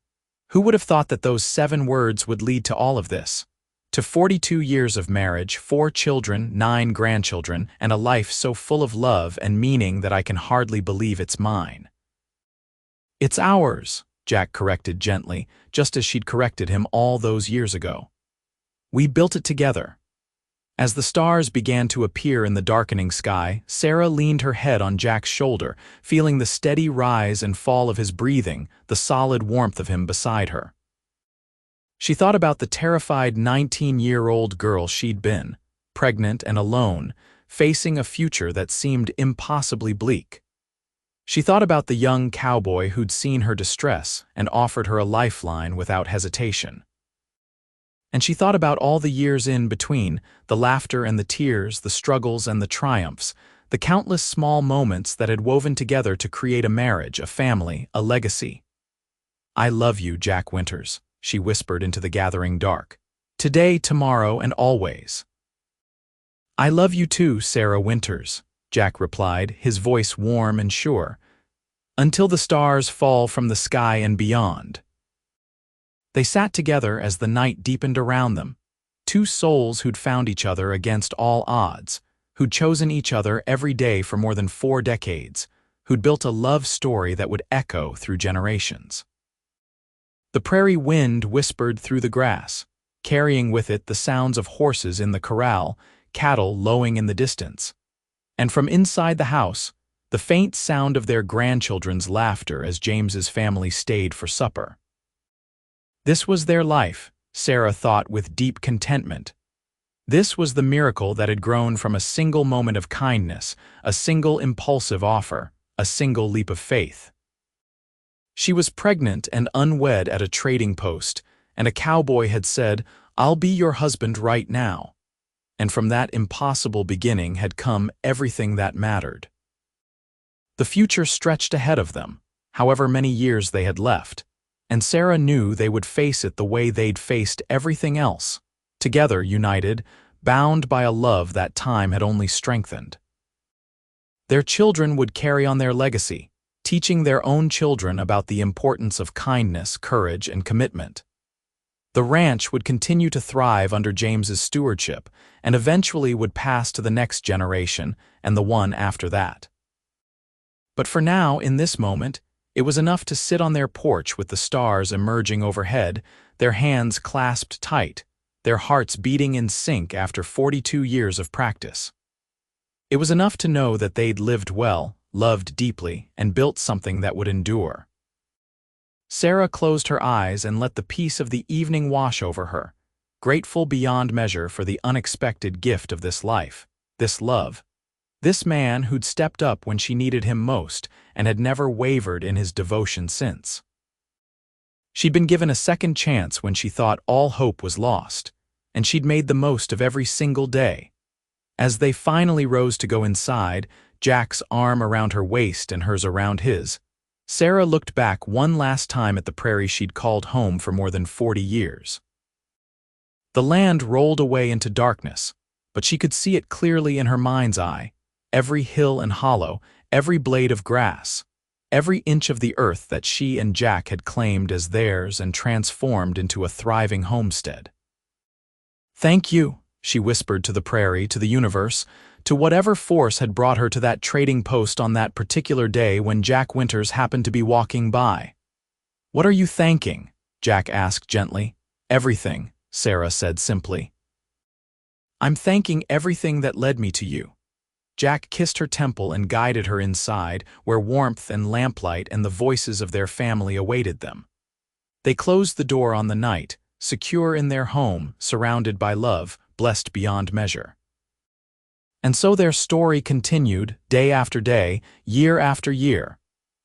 Who would have thought that those 7 words would lead to all of this? To 42 years of marriage, 4 children, 9 grandchildren, and a life so full of love and meaning that I can hardly believe it's mine. "It's ours," Jack corrected gently, just as she'd corrected him all those years ago. "We built it together." As the stars began to appear in the darkening sky, Sarah leaned her head on Jack's shoulder, feeling the steady rise and fall of his breathing, the solid warmth of him beside her. She thought about the terrified 19-year-old girl she'd been, pregnant and alone, facing a future that seemed impossibly bleak. She thought about the young cowboy who'd seen her distress and offered her a lifeline without hesitation. And she thought about all the years in between, the laughter and the tears, the struggles and the triumphs, the countless small moments that had woven together to create a marriage, a family, a legacy. "I love you, Jack Winters," she whispered into the gathering dark. Today, tomorrow, and always. I love you too, Sarah Winters, Jack replied, his voice warm and sure. Until the stars fall from the sky and beyond. They sat together as the night deepened around them, two souls who'd found each other against all odds, who'd chosen each other every day for more than 4 decades, who'd built a love story that would echo through generations. The prairie wind whispered through the grass, carrying with it the sounds of horses in the corral, cattle lowing in the distance. And from inside the house, the faint sound of their grandchildren's laughter as James's family stayed for supper. This was their life, Sarah thought with deep contentment. This was the miracle that had grown from a single moment of kindness, a single impulsive offer, a single leap of faith. She was pregnant and unwed at a trading post, and a cowboy had said, "I'll be your husband right now." And from that impossible beginning had come everything that mattered. The future stretched ahead of them, however many years they had left, and Sarah knew they would face it the way they'd faced everything else, together, united, bound by a love that time had only strengthened. Their children would carry on their legacy, teaching their own children about the importance of kindness, courage, and commitment. The ranch would continue to thrive under James's stewardship and eventually would pass to the next generation and the one after that. But for now, in this moment, it was enough to sit on their porch with the stars emerging overhead, their hands clasped tight, their hearts beating in sync after 42 years of practice. It was enough to know that they'd lived well, loved deeply, and built something that would endure. Sarah closed her eyes and let the peace of the evening wash over her, grateful beyond measure for the unexpected gift of this life, this love. This man who'd stepped up when she needed him most and had never wavered in his devotion since. She'd been given a second chance when she thought all hope was lost, and she'd made the most of every single day. As they finally rose to go inside, Jack's arm around her waist and hers around his, Sarah looked back one last time at the prairie she'd called home for more than 40 years. The land rolled away into darkness, but she could see it clearly in her mind's eye. Every hill and hollow, every blade of grass, every inch of the earth that she and Jack had claimed as theirs and transformed into a thriving homestead. "Thank you," she whispered to the prairie, to the universe, to whatever force had brought her to that trading post on that particular day when Jack Winters happened to be walking by. "What are you thanking?" Jack asked gently. "Everything," Sarah said simply. "I'm thanking everything that led me to you." Jack kissed her temple and guided her inside, where warmth and lamplight and the voices of their family awaited them. They closed the door on the night, secure in their home, surrounded by love, blessed beyond measure. And so their story continued, day after day, year after year,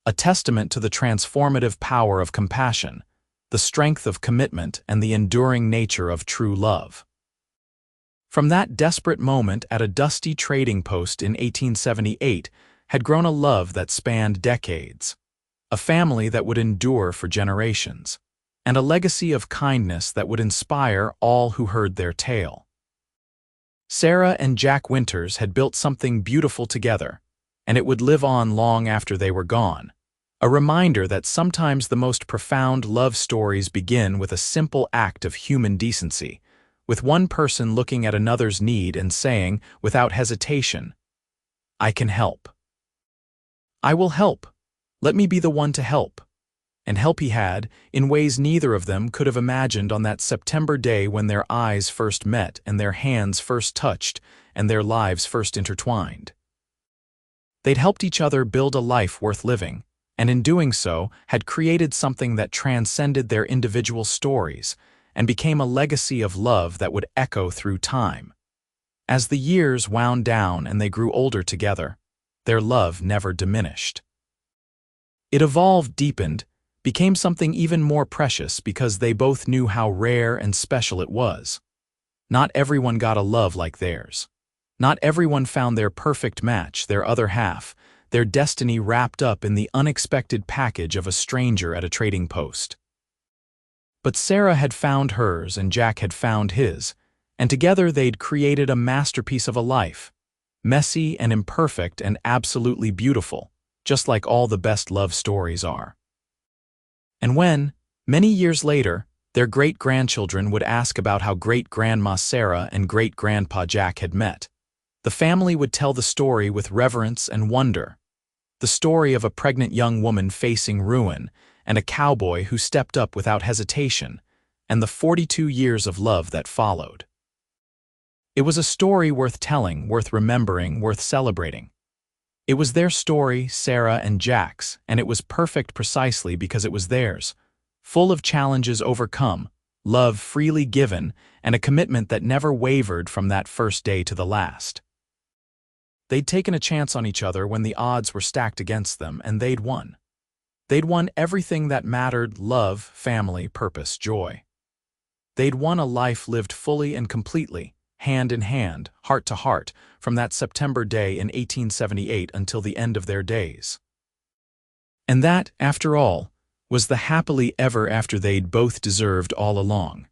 a testament to the transformative power of compassion, the strength of commitment, and the enduring nature of true love. From that desperate moment at a dusty trading post in 1878 had grown a love that spanned decades, a family that would endure for generations, and a legacy of kindness that would inspire all who heard their tale. Sarah and Jack Winters had built something beautiful together, and it would live on long after they were gone, a reminder that sometimes the most profound love stories begin with a simple act of human decency, with one person looking at another's need and saying, without hesitation, "I can help. I will help. Let me be the one to help." And help he had, in ways neither of them could have imagined on that September day when their eyes first met and their hands first touched and their lives first intertwined. They'd helped each other build a life worth living, and in doing so had created something that transcended their individual stories and became a legacy of love that would echo through time. As the years wound down and they grew older together, their love never diminished. It evolved, deepened, became something even more precious because they both knew how rare and special it was. Not everyone got a love like theirs. Not everyone found their perfect match, their other half, their destiny wrapped up in the unexpected package of a stranger at a trading post. But Sarah had found hers and Jack had found his, and together they'd created a masterpiece of a life. Messy and imperfect and absolutely beautiful, just like all the best love stories are. And when, many years later, their great-grandchildren would ask about how great-grandma Sarah and great-grandpa Jack had met, the family would tell the story with reverence and wonder. The story of a pregnant young woman facing ruin, and a cowboy who stepped up without hesitation, and the 42 years of love that followed. It was a story worth telling, worth remembering, worth celebrating. It was their story, Sarah and Jack's, and it was perfect precisely because it was theirs, full of challenges overcome, love freely given, and a commitment that never wavered from that first day to the last. They'd taken a chance on each other when the odds were stacked against them, and they'd won. They'd won everything that mattered: love, family, purpose, joy. They'd won a life lived fully and completely, hand in hand, heart to heart, from that September day in 1878 until the end of their days. And that, after all, was the happily ever after they'd both deserved all along.